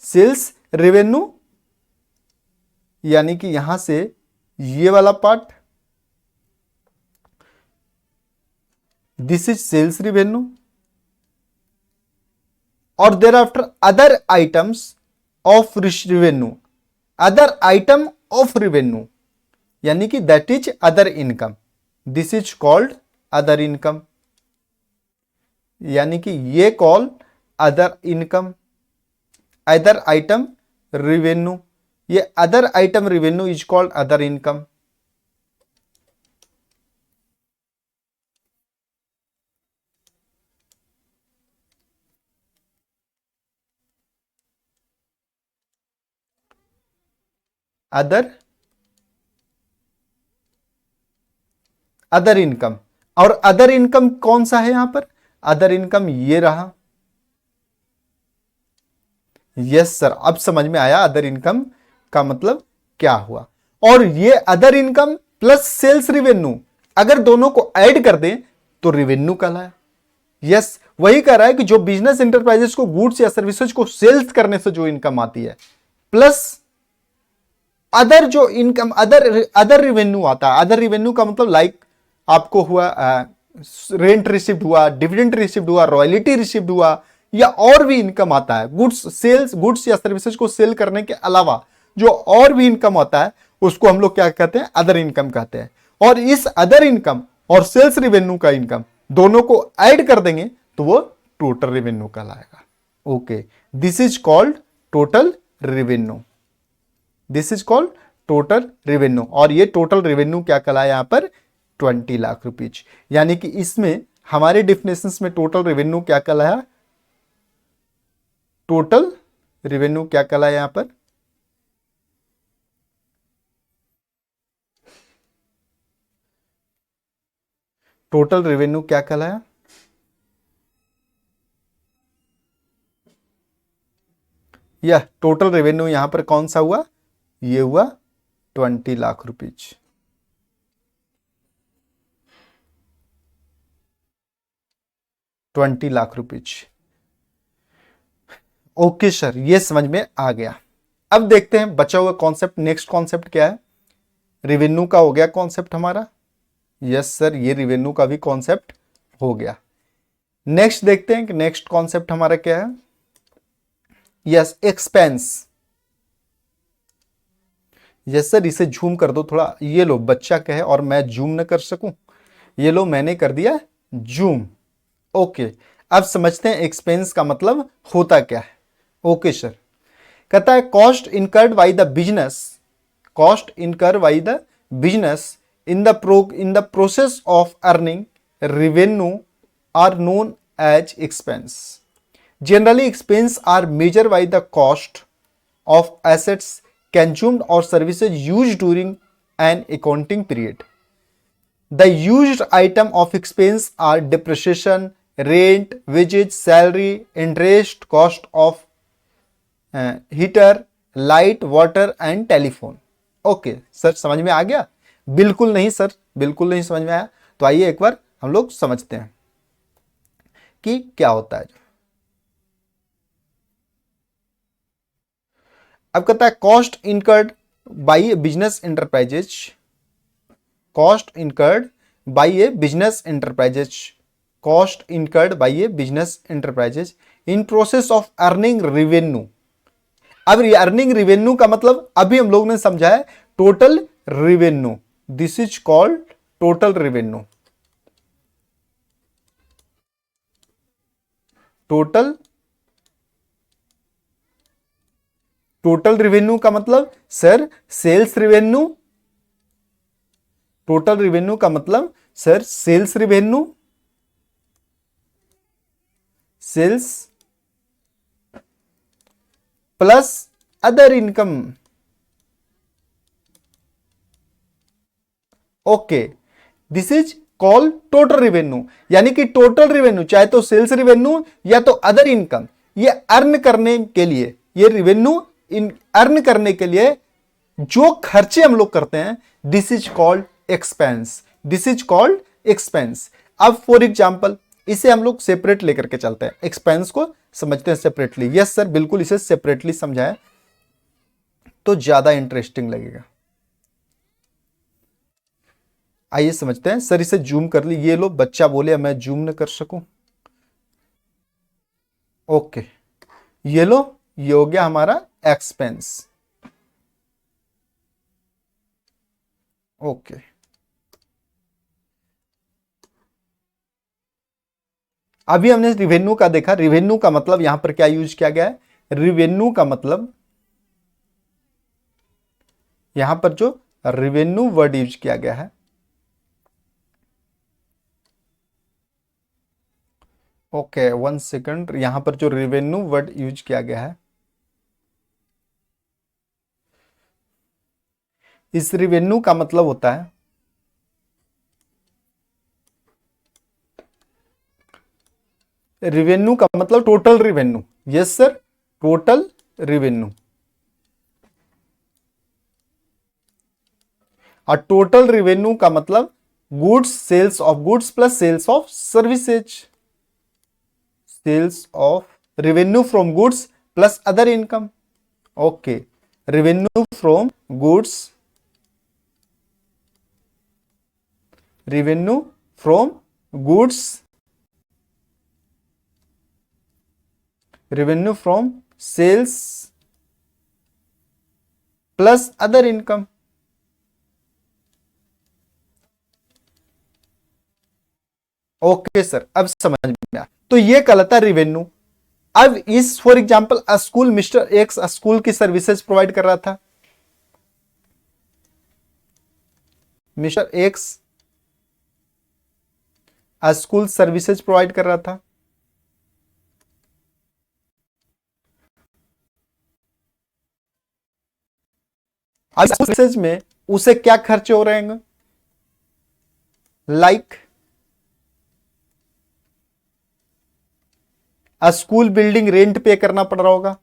सेल्स रेवेन्यू, यानी कि यहां से ये वाला part this is sales revenue, और thereafter other items of revenue, other item of revenue, यानी कि that is other income, this is called other income, यानी कि ये call other income, other item revenue, ये other item revenue is called other income. Other income, और other income कौन सा है यहां पर? अदर इनकम ये रहा। यस सर, अब समझ में आया अदर इनकम का मतलब क्या हुआ। और ये other income plus sales revenue, अगर दोनों को ऐड कर दें तो रिवेन्यू कहलाया। यस, वही कह रहा है कि जो बिजनेस इंटरप्राइजेस को गुड्स या सर्विसेज को सेल्स करने से जो इनकम आती है, प्लस अदर जो इनकम, अदर रिवेन्यू आता है। अदर रिवेन्यू का मतलब लाइक आपको हुआ रेंट रिसिप्ट हुआ, डिविडेंड रिसिप्ट हुआ, रॉयल्टी रिसिप्ट हुआ, या और भी इनकम आता है। गुड्स या सर्विसेज को सेल करने के अलावा जो और भी इनकम आता है उसको हम लोग क्या कहते हैं? अदर इनकम कहते हैं। और इस अदर इनकम और सेल्स रिवेन्यू का इनकम दोनों को ऐड कर देंगे तो वो टोटल रेवेन्यू कहलाएगा। Okay, this is called total revenue. This is called total revenue. और ये टोटल रेवेन्यू क्या कहलाया यहां पर? 20 लाख रुपीज। यानी कि इसमें हमारे डिफिनेशंस में टोटल रेवेन्यू क्या कहलाया? टोटल रेवेन्यू क्या कहलाया यहां पर? टोटल रेवेन्यू क्या कहलाया? यह टोटल रेवेन्यू यहां पर कौन सा हुआ? ये हुआ 20 lakh rupees. ₹20 lakh. Okay sir, ये समझ में आ गया। अब देखते हैं बचा हुआ कॉन्सेप्ट। नेक्स्ट कॉन्सेप्ट क्या है? रेवेन्यू का हो गया कॉन्सेप्ट हमारा। यस सर, ये रेवेन्यू का भी कॉन्सेप्ट हो गया। नेक्स्ट देखते हैं कि नेक्स्ट कॉन्सेप्ट हमारा क्या है। Yes, expense. यस सर, इसे जूम कर दो थोड़ा। ये लो, बच्चा कहे और मैं जूम न कर सकूं। ये लो, मैंने कर दिया जूम। ओके, अब समझते हैं एक्सपेंस का मतलब होता क्या है। ओके सर, कहता है cost incurred by the business, cost incur by the business in the process of earning revenue are known as expense. Generally expense are measure by the cost of assets consumed or services used during an accounting period. The used item of expense are depreciation, rent, wages, salary, interest, cost of heater, light, water and telephone. Okay sir, समझ में आ गया? बिल्कुल नहीं sir, बिल्कुल नहीं समझ में आया। तो आइए एक बार हम लोग समझते हैं कि क्या होता है। अब कहता है cost incurred by business enterprises, cost incurred by a business enterprises, cost incurred by a business enterprises in process of earning revenue. अब अर्निंग रेवेन्यू का मतलब अभी हम लोग ने समझा है total revenue. This is called total revenue. Total total revenue का मतलब sir sales revenue. Total revenue का मतलब sir sales revenue, sales plus other income. Okay, this is call total revenue. यानी कि टोटल रेवेन्यू चाहे तो सेल्स रेवेन्यू या तो अदर इनकम, ये अर्न करने के लिए, ये रेवेन्यू अर्न करने के लिए जो खर्चे हम लोग करते हैं, this is called expense. This is called expense. अब फॉर एग्जांपल इसे हम लोग सेपरेट लेकर के चलते हैं, एक्सपेंस को समझते हैं सेपरेटली। यस सर, बिल्कुल इसे सेपरेटली समझाएं तो ज्यादा इंटरेस्टिंग लगेगा। आइए समझते हैं। सर इसे जूम कर ली। ये लो, बच्चा बोले मैं जूम न कर सकूं। ओके, ये लो, ये हो गया हमारा एक्सपेंस। ओके, अभी हमने रिवेन्यू का देखा। रिवेन्यू का मतलब यहां पर क्या यूज किया गया है? रिवेन्यू का मतलब यहां पर जो रिवेन्यू वर्ड यूज किया गया है, ओके 1 सेकंड, यहां पर जो रिवेन्यू वर्ड यूज किया गया है, इस रिवेन्यू का मतलब होता है रेवेन्यू का मतलब total revenue, yes sir, total revenue. और टोटल रेवेन्यू का मतलब goods, sales of goods plus sales of services, sales of revenue from goods plus other income. Okay, revenue from goods, revenue from goods, revenue from sales plus other income. Okay sir, अब समझ में आया। तो ये कहलाता है revenue. अब इस for example school, mister x school की सर्विसेज प्रोवाइड कर रहा था, mister x school services provide कर रहा था। अब सर्विसेज में उसे क्या खर्चे हो रहे हैं, लाइक स्कूल बिल्डिंग रेंट पे करना पड़ रहा होगा,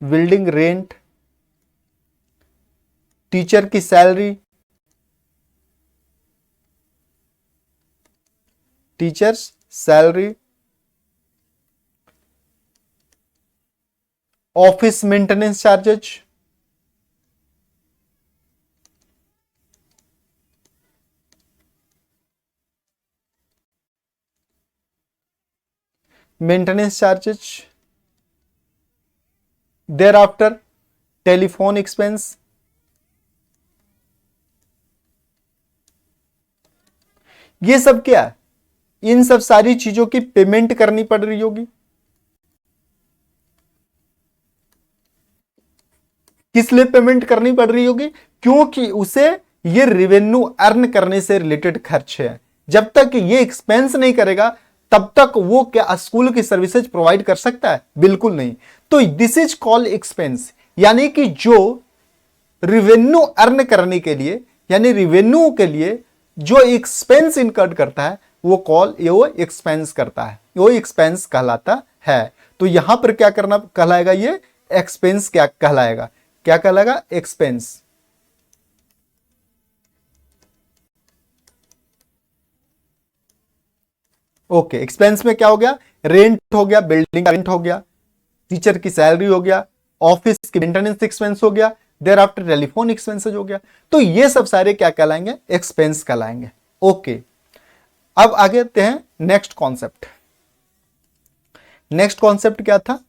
बिल्डिंग रेंट, टीचर की salary, teachers salary, office maintenance charges, maintenance charges, thereafter telephone expense. ये सब क्या है, इन सब सारी चीजों की पेमेंट करनी पड़ रही होगी। किस लिए पेमेंट करनी पड़ रही होगी, क्योंकि उसे ये रेवेन्यू अर्न करने से रिलेटेड खर्च है। जब तक ये एक्सपेंस नहीं करेगा तब तक वो क्या स्कूल की सर्विसेज प्रोवाइड कर सकता है, बिल्कुल नहीं। तो दिस इज कॉल्ड एक्सपेंस, यानी कि जो रेवेन्यू अर्न करने के लिए, यानी रेवेन्यू के लिए जो एक्सपेंस इनकर्ड करता है वो एक्सपेंस करता है, वो एक्सपेंस कहलाता है। तो यहां पर क्या करना कहलाएगा, ये एक्सपेंस क्या कहलाएगा, क्या कहलाएगा, एक्सपेंस। ओके, एक्सपेंस में क्या हो गया, रेंट हो गया, बिल्डिंग का रेंट हो गया, टीचर की सैलरी हो गया, ऑफिस की मेंटेनेंस एक्सपेंस हो गया, देयर आफ्टर टेलीफोन एक्सपेंसेज हो गया। तो ये सब सारे क्या कहलाएंगे, एक्सपेंस कहलाएंगे। ओके, अब आगे आते हैं नेक्स्ट कॉन्सेप्ट। नेक्स्ट कॉन्सेप्ट क्या था,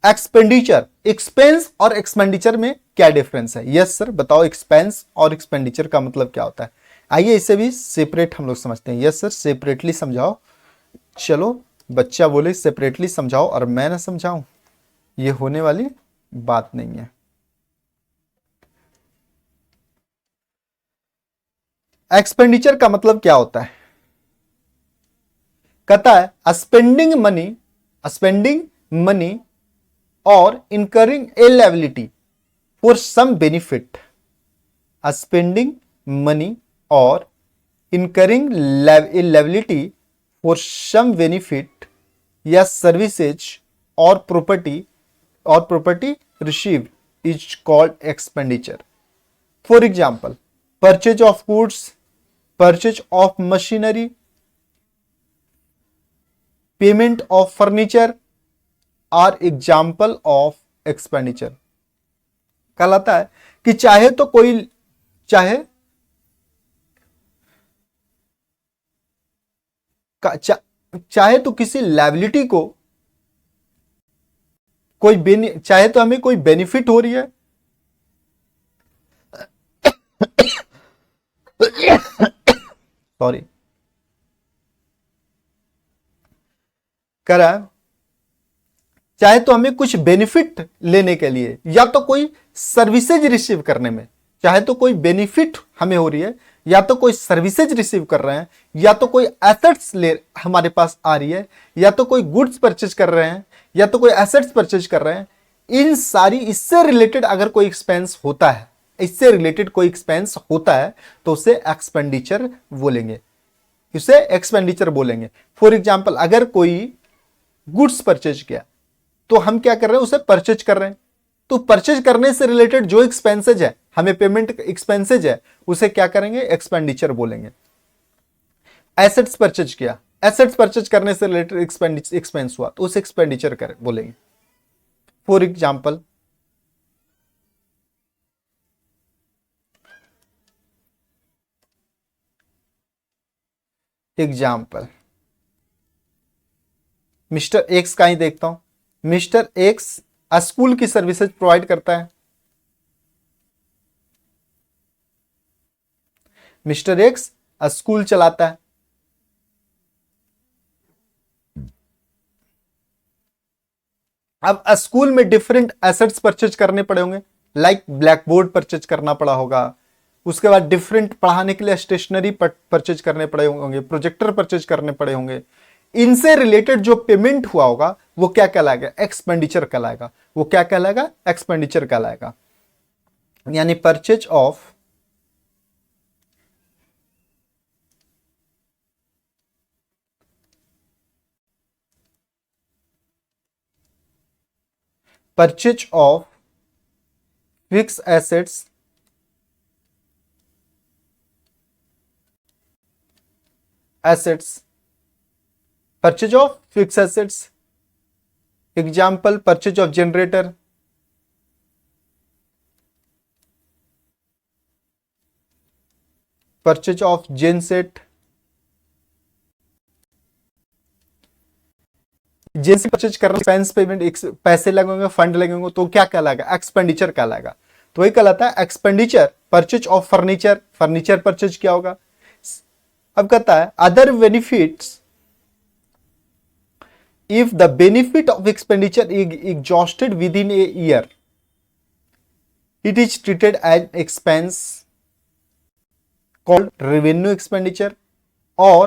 एक्सपेंडिचर। एक्सपेंस और एक्सपेंडिचर में क्या डिफरेंस है, यस सर बताओ, एक्सपेंस और एक्सपेंडिचर का मतलब क्या होता है। आइए इसे भी सेपरेट हम लोग समझते हैं। यस सर, सेपरेटली समझाओ। चलो, बच्चा बोले सेपरेटली समझाओ और मैं ना समझाऊं, ये होने वाली बात नहीं है। एक्सपेंडिचर का मतलब क्या होता है, कहता है स्पेंडिंग मनी और incurring a liability for some benefit, spending money or incurring a liability for some benefit या services or property received is called expenditure. For example, purchase of goods, purchase of machinery, payment of furniture are example of expenditure. कहलाता है कि चाहे तो किसी liability को चाहे तो हमें कोई बेनिफिट हो रही है, सॉरी, कह रहा है चाहे तो हमें कुछ बेनिफिट लेने के लिए या तो कोई सर्विसेज रिसीव करने में, चाहे तो कोई बेनिफिट हमें हो रही है या तो कोई सर्विसेज रिसीव कर रहे हैं या तो कोई एसेट्स ले हमारे पास आ रही है या तो कोई गुड्स परचेज कर रहे हैं या तो कोई एसेट्स परचेज कर रहे हैं। इन सारी इससे रिलेटेड अगर कोई एक्सपेंस होता है इससे रिलेटेड कोई एक्सपेंस होता है तो उसे एक्सपेंडिचर बोलेंगे, इसे एक्सपेंडिचर बोलेंगे। फॉर एग्जाम्पल अगर कोई गुड्स परचेज किया तो हम क्या कर रहे हैं, उसे परचेज कर रहे हैं, तो परचेज करने से रिलेटेड जो एक्सपेंसेज है, हमें पेमेंट एक्सपेंसेज है, उसे क्या करेंगे, एक्सपेंडिचर बोलेंगे। एसेट्स परचेज किया, एसेट्स परचेज करने से रिलेटेड एक्सपेंस हुआ तो उसे एक्सपेंडिचर कर बोलेंगे। फॉर एग्जाम्पल मिस्टर एक्स का ही देखता हूं। मिस्टर एक्स स्कूल की सर्विसेज प्रोवाइड करता है। मिस्टर एक्स स्कूल चलाता है। अब स्कूल में डिफरेंट एसेट्स परचेज करने पड़े होंगे, लाइक ब्लैक बोर्ड परचेज करना पड़ा होगा, उसके बाद डिफरेंट पढ़ाने के लिए स्टेशनरी परचेज करने पड़े होंगे, प्रोजेक्टर परचेज करने पड़े होंगे। इनसे रिलेटेड जो पेमेंट हुआ होगा वो क्या कहलाएगा, एक्सपेंडिचर कहलाएगा। वो क्या कहलाएगा, एक्सपेंडिचर कहलाएगा। यानी purchase of fix assets purchase of fixed assets. Example, purchase of generator, purchase of genset, जेंसी purchase करना, एक्सपेंस पेमेंट, पैसे लगेंगे, फंड लगेंगे, तो क्या कहलाएगा, एक्सपेंडिचर कहलाएगा। तो वही कहलाता है expenditure. Purchase of furniture, furniture purchase किया होगा। अब कहता है other benefits, if the benefit of expenditure is exhausted within a year, it is treated as expense called revenue expenditure. Or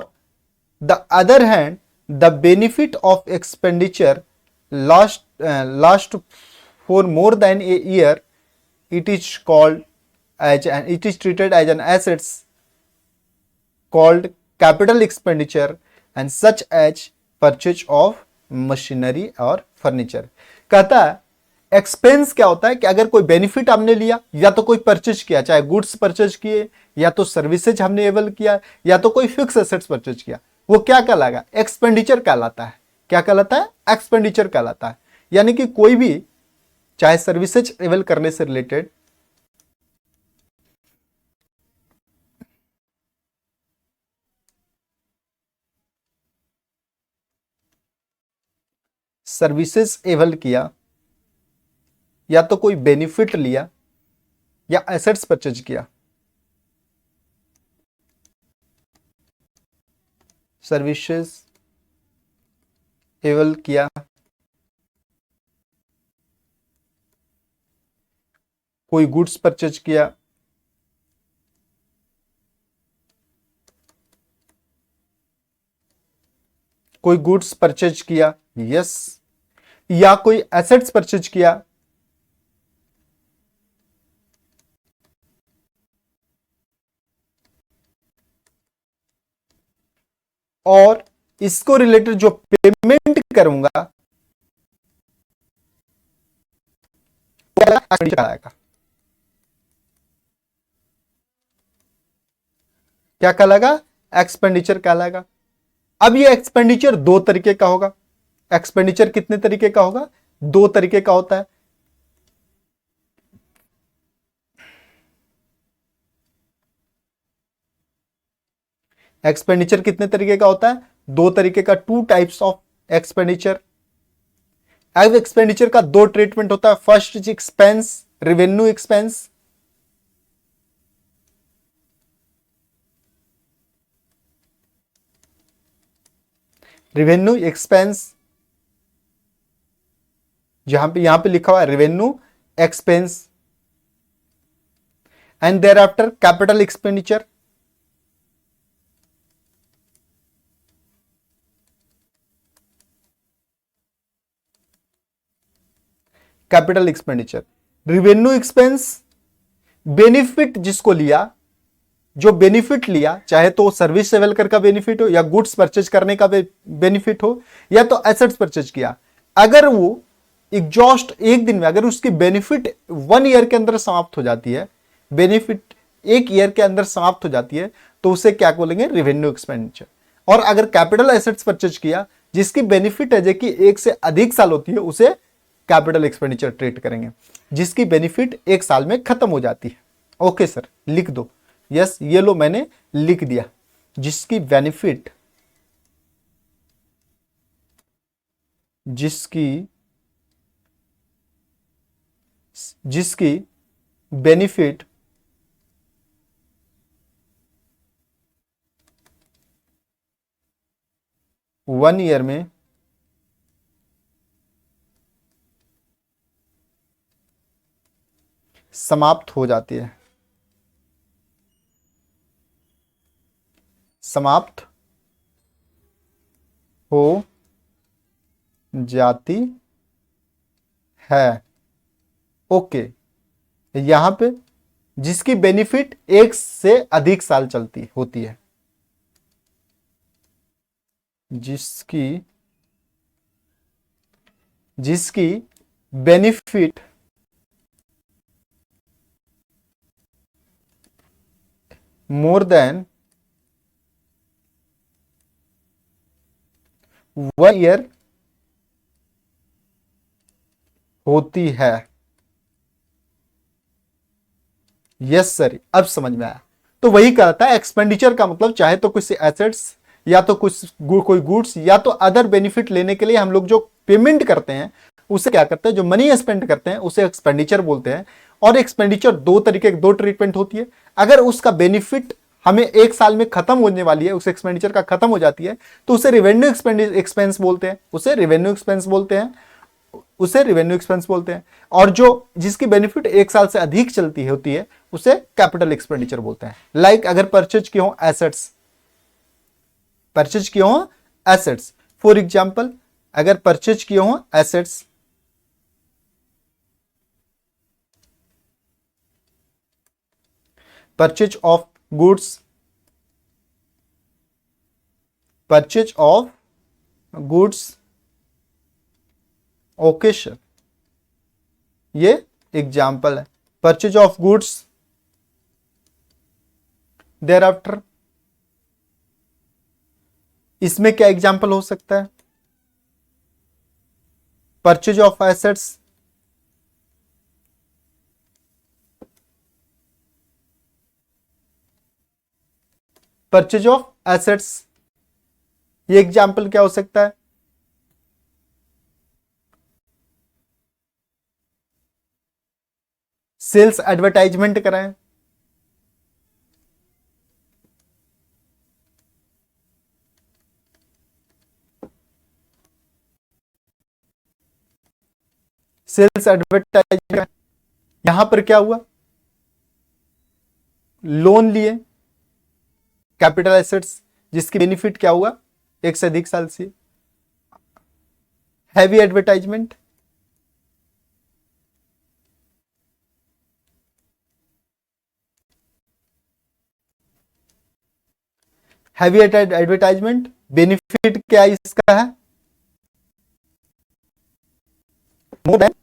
the other hand, the benefit of expenditure last for more than a year, it is treated as an assets called capital expenditure, and such as purchase of machinery और furniture. कहता है expense क्या होता है कि अगर कोई benefit हमने लिया, या तो कोई परचेज किया, चाहे गुड्स परचेज किए, या तो सर्विसेज हमने एबल किया, या तो कोई फिक्स एसेट्स परचेज किया, वो क्या कहलाएगा, एक्सपेंडिचर कहलाता है। क्या कहलाता है, एक्सपेंडिचर कहलाता है। यानी कि कोई भी चाहे सर्विसेज एबल करने से रिलेटेड सर्विसेज एबल किया, या तो कोई बेनिफिट लिया, या एसेट्स परचेज किया, सर्विसेज एबल किया, कोई गुड्स परचेज किया, कोई गुड्स परचेज किया, यस, या कोई एसेट्स परचेज किया, और इसको रिलेटेड जो पेमेंट करूंगा आएगा। क्या कहलाएगा, एक्सपेंडिचर कहलाएगा। अब ये एक्सपेंडिचर दो तरीके का होगा। एक्सपेंडिचर कितने तरीके का होगा, दो तरीके का होता है। एक्सपेंडिचर कितने तरीके का होता है, दो तरीके का, टू टाइप्स ऑफ एक्सपेंडिचर। अब एक्सपेंडिचर का दो ट्रीटमेंट होता है। First is expense, revenue expense. Revenue expense, यहां पे लिखा हुआ है revenue expense. And thereafter capital expenditure. Capital expenditure, revenue expense benefit जिसको लिया, जो बेनिफिट लिया, चाहे तो सर्विस डेवलपर का बेनिफिट हो या गुड्स परचेज करने का बेनिफिट हो या तो एसेट्स परचेज किया, अगर वो एग्जॉस्ट एक दिन में, अगर उसकी बेनिफिट 1 ईयर के अंदर समाप्त हो जाती है, बेनिफिट 1 ईयर के अंदर समाप्त हो जाती है, तो उसे क्या बोलेंगे? Revenue expenditure. और अगर कैपिटल एसेट्स परचेज किया जिसकी बेनिफिट है कि 1 से अधिक साल होती है, उसे कैपिटल एक्सपेंडिचर ट्रीट करेंगे, जिसकी बेनिफिट 1 साल में खत्म हो जाती है। ओके सर, लिख दो। यस, ये लो मैंने लिख दिया। जिसकी बेनिफिट, जिसकी बेनिफिट 1 ईयर में समाप्त हो जाती है, समाप्त हो जाती है। ओके, यहां पे जिसकी बेनिफिट 1 से अधिक साल चलती होती है, जिसकी बेनिफिट मोर देन 1 ईयर होती है। यस सर, अब समझ में आया। तो वही कहता है एक्सपेंडिचर का मतलब चाहे तो कुछ एसेट्स या तो कोई गुड्स या तो अदर बेनिफिट लेने के लिए हम लोग जो पेमेंट करते हैं उसे क्या करते हैं, जो मनी स्पेंड करते हैं उसे एक्सपेंडिचर बोलते हैं। और एक्सपेंडिचर दो ट्रीटमेंट होती है। अगर उसका बेनिफिट हमें 1 साल में खत्म होने वाली है, उस एक्सपेंडिचर का खत्म हो जाती है, तो उसे रेवेन्यू एक्सपेंस बोलते हैं, उसे रेवेन्यू एक्सपेंस बोलते हैं। और जो जिसकी बेनिफिट 1 साल से अधिक चलती होती है उसे कैपिटल एक्सपेंडिचर बोलते हैं। लाइक अगर परचेज किए हो एसेट्स, फॉर एग्जांपल अगर परचेज किए हो assets, purchase of goods occasion, ये एग्जाम्पल है। Purchase of goods, thereafter, इसमें क्या एग्जाम्पल हो सकता है? परचेज ऑफ एसेट्स, ये एग्जाम्पल क्या हो सकता है? सेल्स एडवर्टाइजमेंट कराएं, सेल्स एडवर्टाइजमेंट। यहां पर क्या हुआ? लोन लिए, कैपिटल एसेट्स, जिसकी बेनिफिट क्या हुआ? 1 से अधिक साल से। हैवी एडवर्टाइजमेंट, बेनिफिट क्या इसका है? More than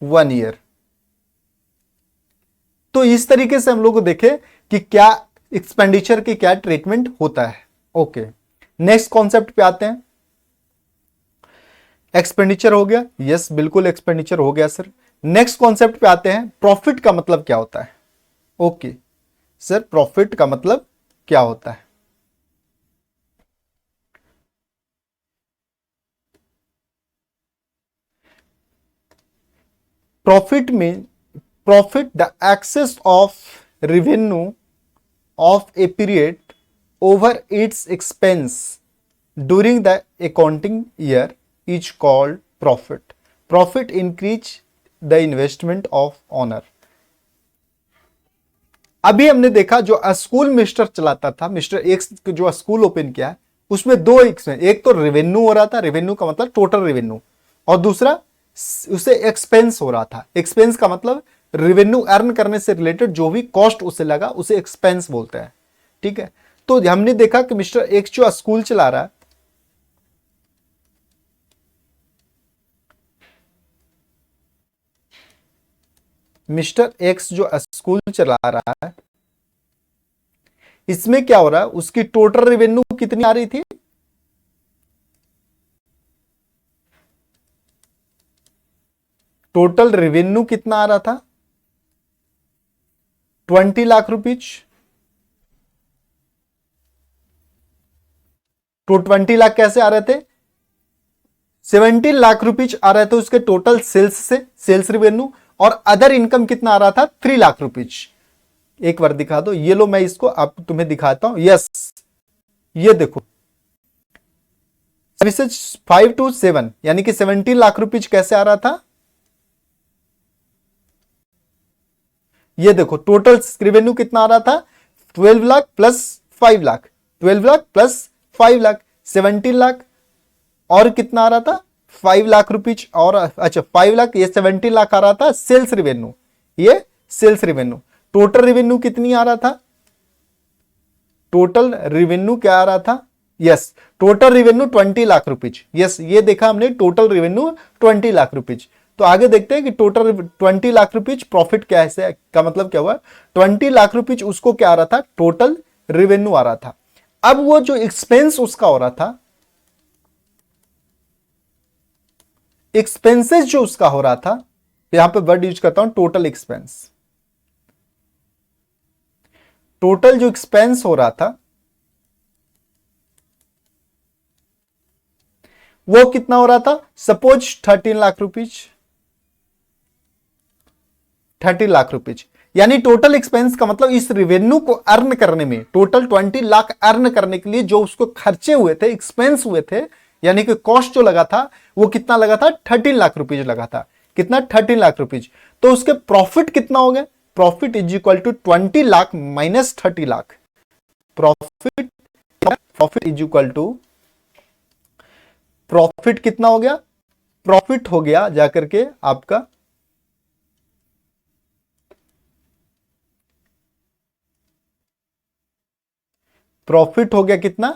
1 year. तो इस तरीके से हम लोग को देखें कि क्या एक्सपेंडिचर की क्या ट्रीटमेंट होता है। ओके, नेक्स्ट कॉन्सेप्ट पे आते हैं। एक्सपेंडिचर हो गया, यस बिल्कुल एक्सपेंडिचर हो गया सर। नेक्स्ट कॉन्सेप्ट पे आते हैं, प्रॉफिट का मतलब क्या होता है। ओके सर, प्रॉफिट का मतलब क्या होता है? प्रॉफिट में profit the excess of revenue of a period over its expense during the accounting year is called profit. Profit increase the investment of owner. अभी हमने देखा जो स्कूल मिस्टर चलाता था, मिस्टर एक्स जो स्कूल ओपन किया उसमें 2 एक तो रेवेन्यू हो रहा था, रेवेन्यू का मतलब टोटल रेवेन्यू, और दूसरा उसे एक्सपेंस हो रहा था। एक्सपेंस का मतलब रेवेन्यू अर्न करने से रिलेटेड जो भी कॉस्ट उसे लगा उसे एक्सपेंस बोलते हैं। ठीक है, तो हमने देखा कि मिस्टर एक्स जो स्कूल चला रहा है, मिस्टर एक्स जो स्कूल चला रहा है, इसमें क्या हो रहा है, उसकी टोटल रेवेन्यू कितनी आ रही थी, टोटल रेवेन्यू कितना आ रहा था, 20 लाख रुपीज। तो 20 लाख कैसे आ रहे थे, 17 लाख रुपीज आ रहे थे उसके टोटल सेल्स से, सेल्स रेवेन्यू, और अदर इनकम कितना आ रहा था, 3 लाख रुपीज। एक बार दिखा दो, ये लो मैं इसको आप तुम्हें दिखाता हूं। यस, ये देखो सर्विसेज 5 to 7 यानी कि 17 लाख रुपीज कैसे आ रहा था, ये देखो टोटल रेवेन्यू कितना आ रहा था, 12 लाख प्लस 5 लाख, 12 लाख प्लस 5 लाख, 17 लाख, और कितना आ रहा था, 5 लाख रुपीज, और अच्छा 5 लाख, ये 17 लाख आ रहा था सेल्स रेवेन्यू, ये सेल्स रेवेन्यू। टोटल रेवेन्यू कितनी आ रहा था, टोटल रेवेन्यू क्या आ रहा था, yes total revenue 20 lakh rupees. Yes, ये देखा हमने टोटल रेवेन्यू 20 लाख रुपीज। तो आगे देखते हैं कि टोटल 20 लाख रुपीज प्रॉफिट क्या है, का मतलब क्या हुआ, 20 लाख रुपीज उसको क्या आ रहा था, टोटल रेवेन्यू आ रहा था। अब वो जो एक्सपेंस उसका हो रहा था, एक्सपेंसेस जो उसका हो रहा था, यहां पे वर्ड यूज करता हूं टोटल एक्सपेंस, टोटल जो एक्सपेंस हो रहा था वो कितना हो रहा था, suppose 13 lakh rupees, 30 lakh rupees. यानी टोटल एक्सपेंस का मतलब इस रेवेन्यू को अर्न करने में, टोटल 20 लाख अर्न करने के लिए जो उसको खर्चे हुए थे, एक्सपेंस हुए थे, यानी कि कॉस्ट जो लगा था वो कितना लगा था, 13 लाख रुपीज लगा था। कितना, 13 लाख रुपीज। तो उसके प्रॉफिट कितना हो गया, profit is equal to 20 lakh minus 30 lakh. Profit is equal to, profit कितना हो गया, प्रॉफिट हो गया जाकर के आपका प्रॉफिट हो गया कितना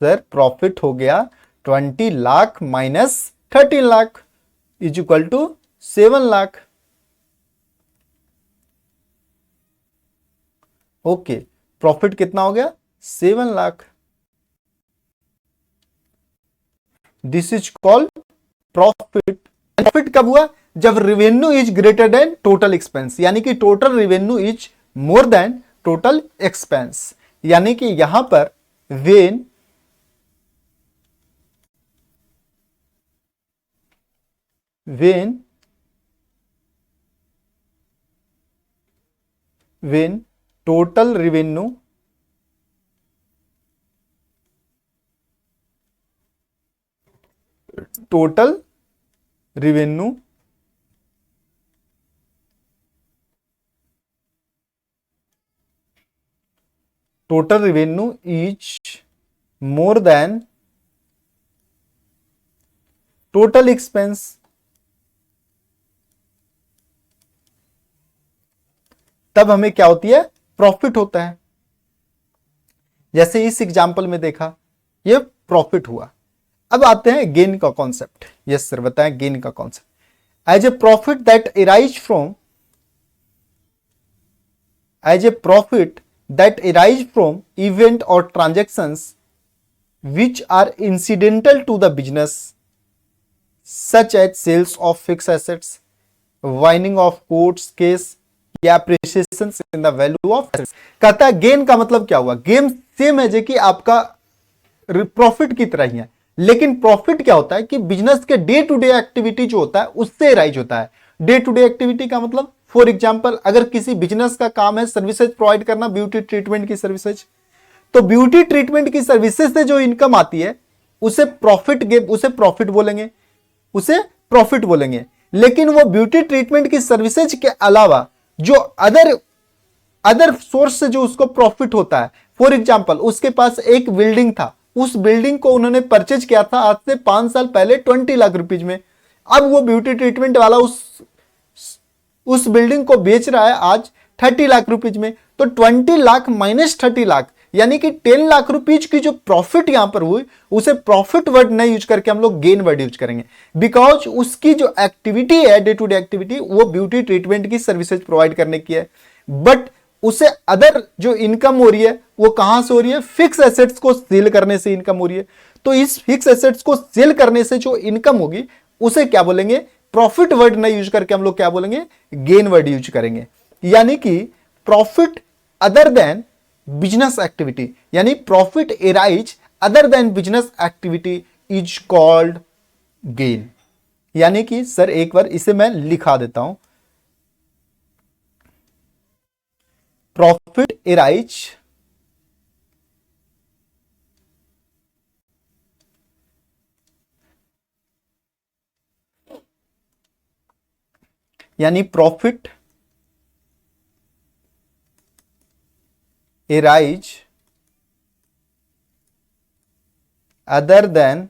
सर, प्रॉफिट हो गया 20 lakh minus 13 lakh is equal to 7 lakh. Okay, profit कितना हो गया, 7 lakh. This is called profit. Profit कब हुआ, जब revenue is greater than total expense, यानी कि total revenue is more than total expense. यानी कि यहां पर when total revenue total revenue is more than total expense, तब हमें क्या होती है, प्रॉफिट होता है। जैसे इस एग्जांपल में देखा, ये प्रॉफिट हुआ। अब आते हैं गेन का कॉन्सेप्ट। यस सर, बताएं गेन का concept. As a profit that arise from, as a profit that arise from event और transactions which are incidental to the business such as sales of fixed assets, winning of courts case या appreciations in the value of assets। कहता है gain का मतलब क्या हुआ, gain same है जो कि आपका प्रॉफिट की तरह ही है, लेकिन प्रॉफिट क्या होता है कि बिजनेस के डे टू डे एक्टिविटी जो होता है उससे राइज होता है। डे टू डे एक्टिविटी का मतलब, फॉर एग्जांपल अगर किसी बिजनेस का काम है सर्विसेज प्रोवाइड करना, ब्यूटी ट्रीटमेंट की सर्विसेज, तो ब्यूटी ट्रीटमेंट की सर्विसेज से जो इनकम आती है उसे प्रॉफिट बोलेंगे, उसे प्रॉफिट बोलेंगे। लेकिन वो ब्यूटी ट्रीटमेंट की सर्विसेज के अलावा जो अदर सोर्स से जो उसको प्रॉफिट होता है, फॉर एग्जांपल उसके पास एक बिल्डिंग था, उस बिल्डिंग को उन्होंने परचेज किया था आज से 5 साल पहले 20 लाख रुपीज में, अब वो ब्यूटी ट्रीटमेंट वाला उस बिल्डिंग को बेच रहा है आज 30 लाख रुपीज में, तो 20 लाख माइनस 30 लाख यानी कि 10 लाख रुपीज की जो प्रॉफिट यहां पर हुई, उसे प्रॉफिट वर्ड नहीं यूज करके हम लोग गेन वर्ड यूज करेंगे, बिकॉज उसकी जो एक्टिविटी है, डे टू डे एक्टिविटी, वो ब्यूटी ट्रीटमेंट की सर्विसेज प्रोवाइड करने की है, बट उसे अदर जो इनकम हो रही है वो कहां से हो रही है, फिक्स एसेट्स को सेल करने से इनकम हो रही है। तो इस फिक्स एसेट्स को सेल करने से जो इनकम होगी उसे क्या बोलेंगे, प्रॉफिट वर्ड नहीं यूज करके हम लोग क्या बोलेंगे, गेन वर्ड यूज करेंगे। यानी कि profit other than business activity, यानी profit arise other than business activity is called gain. यानी कि सर एक बार इसे मैं लिखा देता हूं, प्रॉफिट एराइज यानी profit arise other than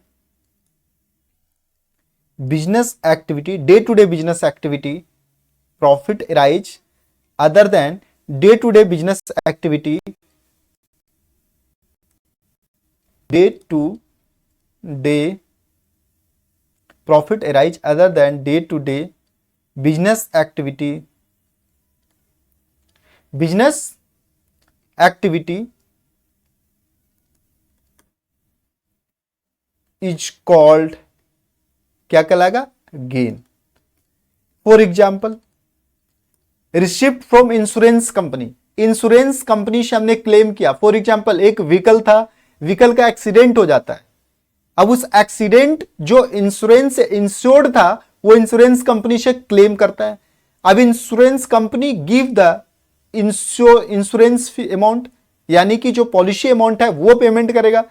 business activity, day to day business activity, profit arise other than day to day business activity, day to day profit arise other than day to day business activity, business activity is called, क्या कहलाएगा, gain. For example, receipt from insurance company, insurance company से हमने claim किया, for example एक vehicle था, vehicle का accident हो जाता है, अब उस एक्सीडेंट जो इंश्योरेंस इंश्योर्ड था वो इंश्योरेंस कंपनी से क्लेम करता है। अब insurance company give the insurance amount, यानी कि जो पॉलिसी अमाउंट है वो पेमेंट करेगा,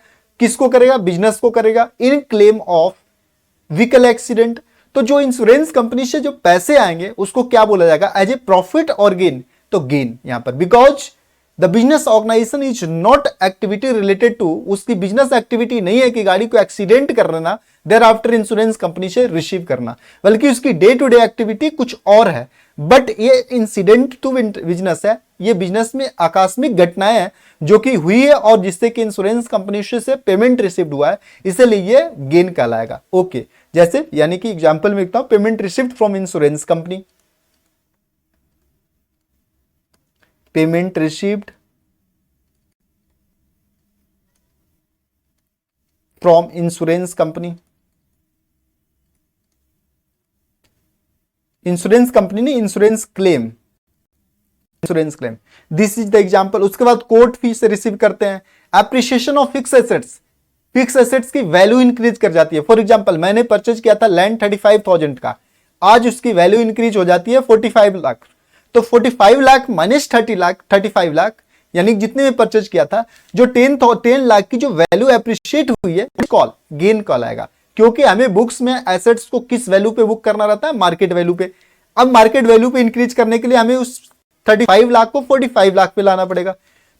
किसको करेगा, बिजनेस को करेगा, इन क्लेम ऑफ व्हीकल एक्सीडेंट। तो जो इंश्योरेंस कंपनी से जो पैसे आएंगे उसको क्या बोला जाएगा, एज ए प्रॉफिट और गेन, तो गेन यहां पर, because the business organization is not activity related to, उसकी बिजनेस एक्टिविटी नहीं है कि गाड़ी को एक्सीडेंट कर लेना देर आफ्टर इंश्योरेंस कंपनी से रिसीव करना, बल्कि उसकी डे टू डे एक्टिविटी कुछ और है। बट ये इंसिडेंट टू बिजनेस है, ये बिजनेस में आकस्मिक घटनाएं हैं जो कि हुई है और जिससे कि इंश्योरेंस कंपनी से पेमेंट रिसीव्ड हुआ है, इसलिए ये गेन कहलाएगा। ओके, जैसे यानी कि एग्जांपल में लिखता हूं, payment received from insurance company, payment received from insurance company, insurance company नहीं, insurance claim, insurance claim, this is the example. उसके बाद कोर्ट फीस रिसीव करते हैं, appreciation of fix assets, fix assets की वैल्यू इंक्रीज कर जाती है। For example मैंने परचेज किया था लैंड 35,000 का, आज उसकी वैल्यू इंक्रीज हो जाती है 45 लाख, तो 45 लाख माइनस 30 लाख, 35 लाख, यानी जितने में परचेज किया था, जो 10 लाख की जो वैल्यू एप्रिशिएट हुई है, कॉल गेन कॉल आएगा, क्योंकि हमें बुक्स में एसेट्स को किस वैल्यू पे बुक करना रहता है, मार्केट वैल्यू पे। अब मार्केट वैल्यू पे इंक्रीज करने के लिए हमें उस 35 लाख को 45 लाख पे लाना पड़ेगा,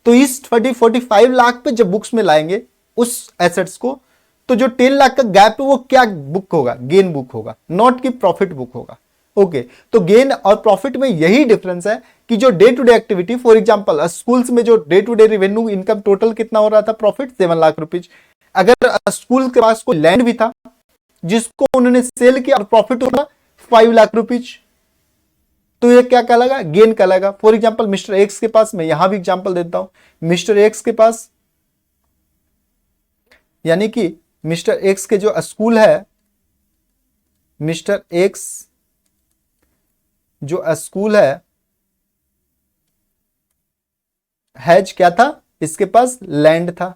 तो इस 45 लाख पे जब बुक्स में लाएंगे उस एसेट्स को, तो जो 10 लाख का गैप है वो क्या बुक होगा, गेन बुक होगा, नॉट कि प्रॉफिट बुक होगा। ओके, तो गेन और प्रॉफिट में यही डिफरेंस है कि जो day to day activity, for example schools में जो day to day revenue income total कितना हो रहा था, प्रॉफिट 7 लाख रुपीज। अगर स्कूल के पास कोई लैंड भी था जिसको उन्होंने सेल किया और प्रॉफिट होगा 5 लाख रुपीज, तो ये क्या कहलाएगा, गेन कहलाएगा। फॉर एग्जांपल मिस्टर एक्स के पास, मैं यहां भी एग्जांपल देता हूं, मिस्टर एक्स के पास, यानी कि मिस्टर एक्स के जो स्कूल है, मिस्टर एक्स जो स्कूल है, हैज क्या था, इसके पास लैंड था।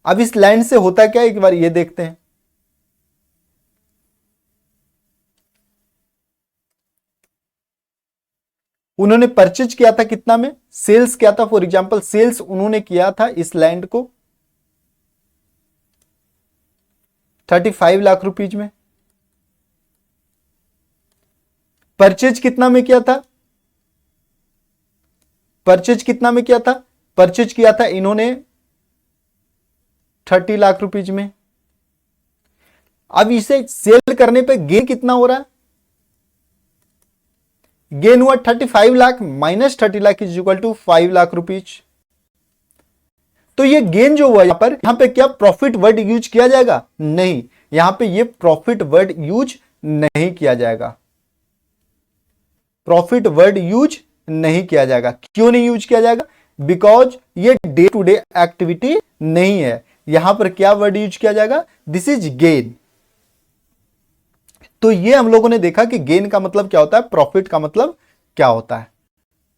अब इस लैंड से होता क्या, एक बार ये देखते हैं। उन्होंने परचेज किया था कितना में, सेल्स किया था, फॉर एग्जांपल सेल्स उन्होंने किया था इस लैंड को 35 लाख रुपीज में। परचेज कितना में किया था, परचेज कितना में किया था, परचेज किया था इन्होंने 30 लाख रुपीज में। अब इसे सेल करने पे गेन कितना हो रहा है? गेन हुआ 35 lakh minus 30 lakh is equal to 5 lakh rupees. तो ये गेन जो हुआ यहां पे क्या प्रॉफिट वर्ड यूज किया जाएगा? नहीं, यहां पे ये प्रॉफिट वर्ड यूज नहीं किया जाएगा। प्रॉफिट वर्ड यूज नहीं किया जाएगा। क्यों नहीं यूज किया जाएगा? बिकॉज ये डे टू डे एक्टिविटी नहीं है। यहां पर क्या वर्ड यूज किया जाएगा? This is gain. तो ये हम लोगों ने देखा कि गेन का मतलब क्या होता है, प्रॉफिट का मतलब क्या होता है।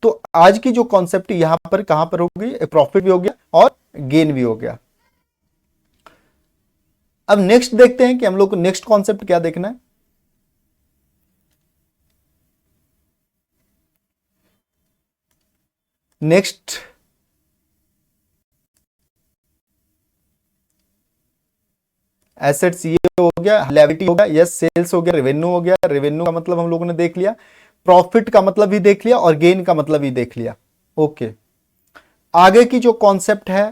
तो आज की जो कॉन्सेप्ट यहां पर कहां पर होगी, प्रॉफिट भी हो गया और गेन भी हो गया। अब नेक्स्ट देखते हैं कि हम लोग को नेक्स्ट कॉन्सेप्ट क्या देखना है। नेक्स्ट एसेट्स ये हो गया, लायबिलिटी हो गया, यस सेल्स हो गया, रेवेन्यू हो गया। रेवेन्यू का मतलब हम लोगों ने देख लिया, प्रॉफिट का मतलब भी देख लिया और गेन का मतलब भी देख लिया। ओके, आगे की जो कॉन्सेप्ट है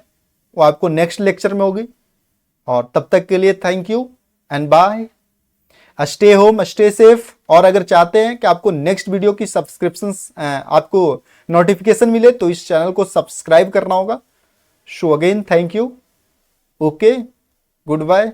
वो आपको नेक्स्ट लेक्चर में होगी। और तब तक के लिए thank you and bye. Stay home, stay safe. और अगर चाहते हैं कि आपको नेक्स्ट वीडियो की सब्सक्रिप्शंस, आपको नोटिफिकेशन मिले, तो इस चैनल को सब्सक्राइब करना होगा। So again thank you. Okay, good bye.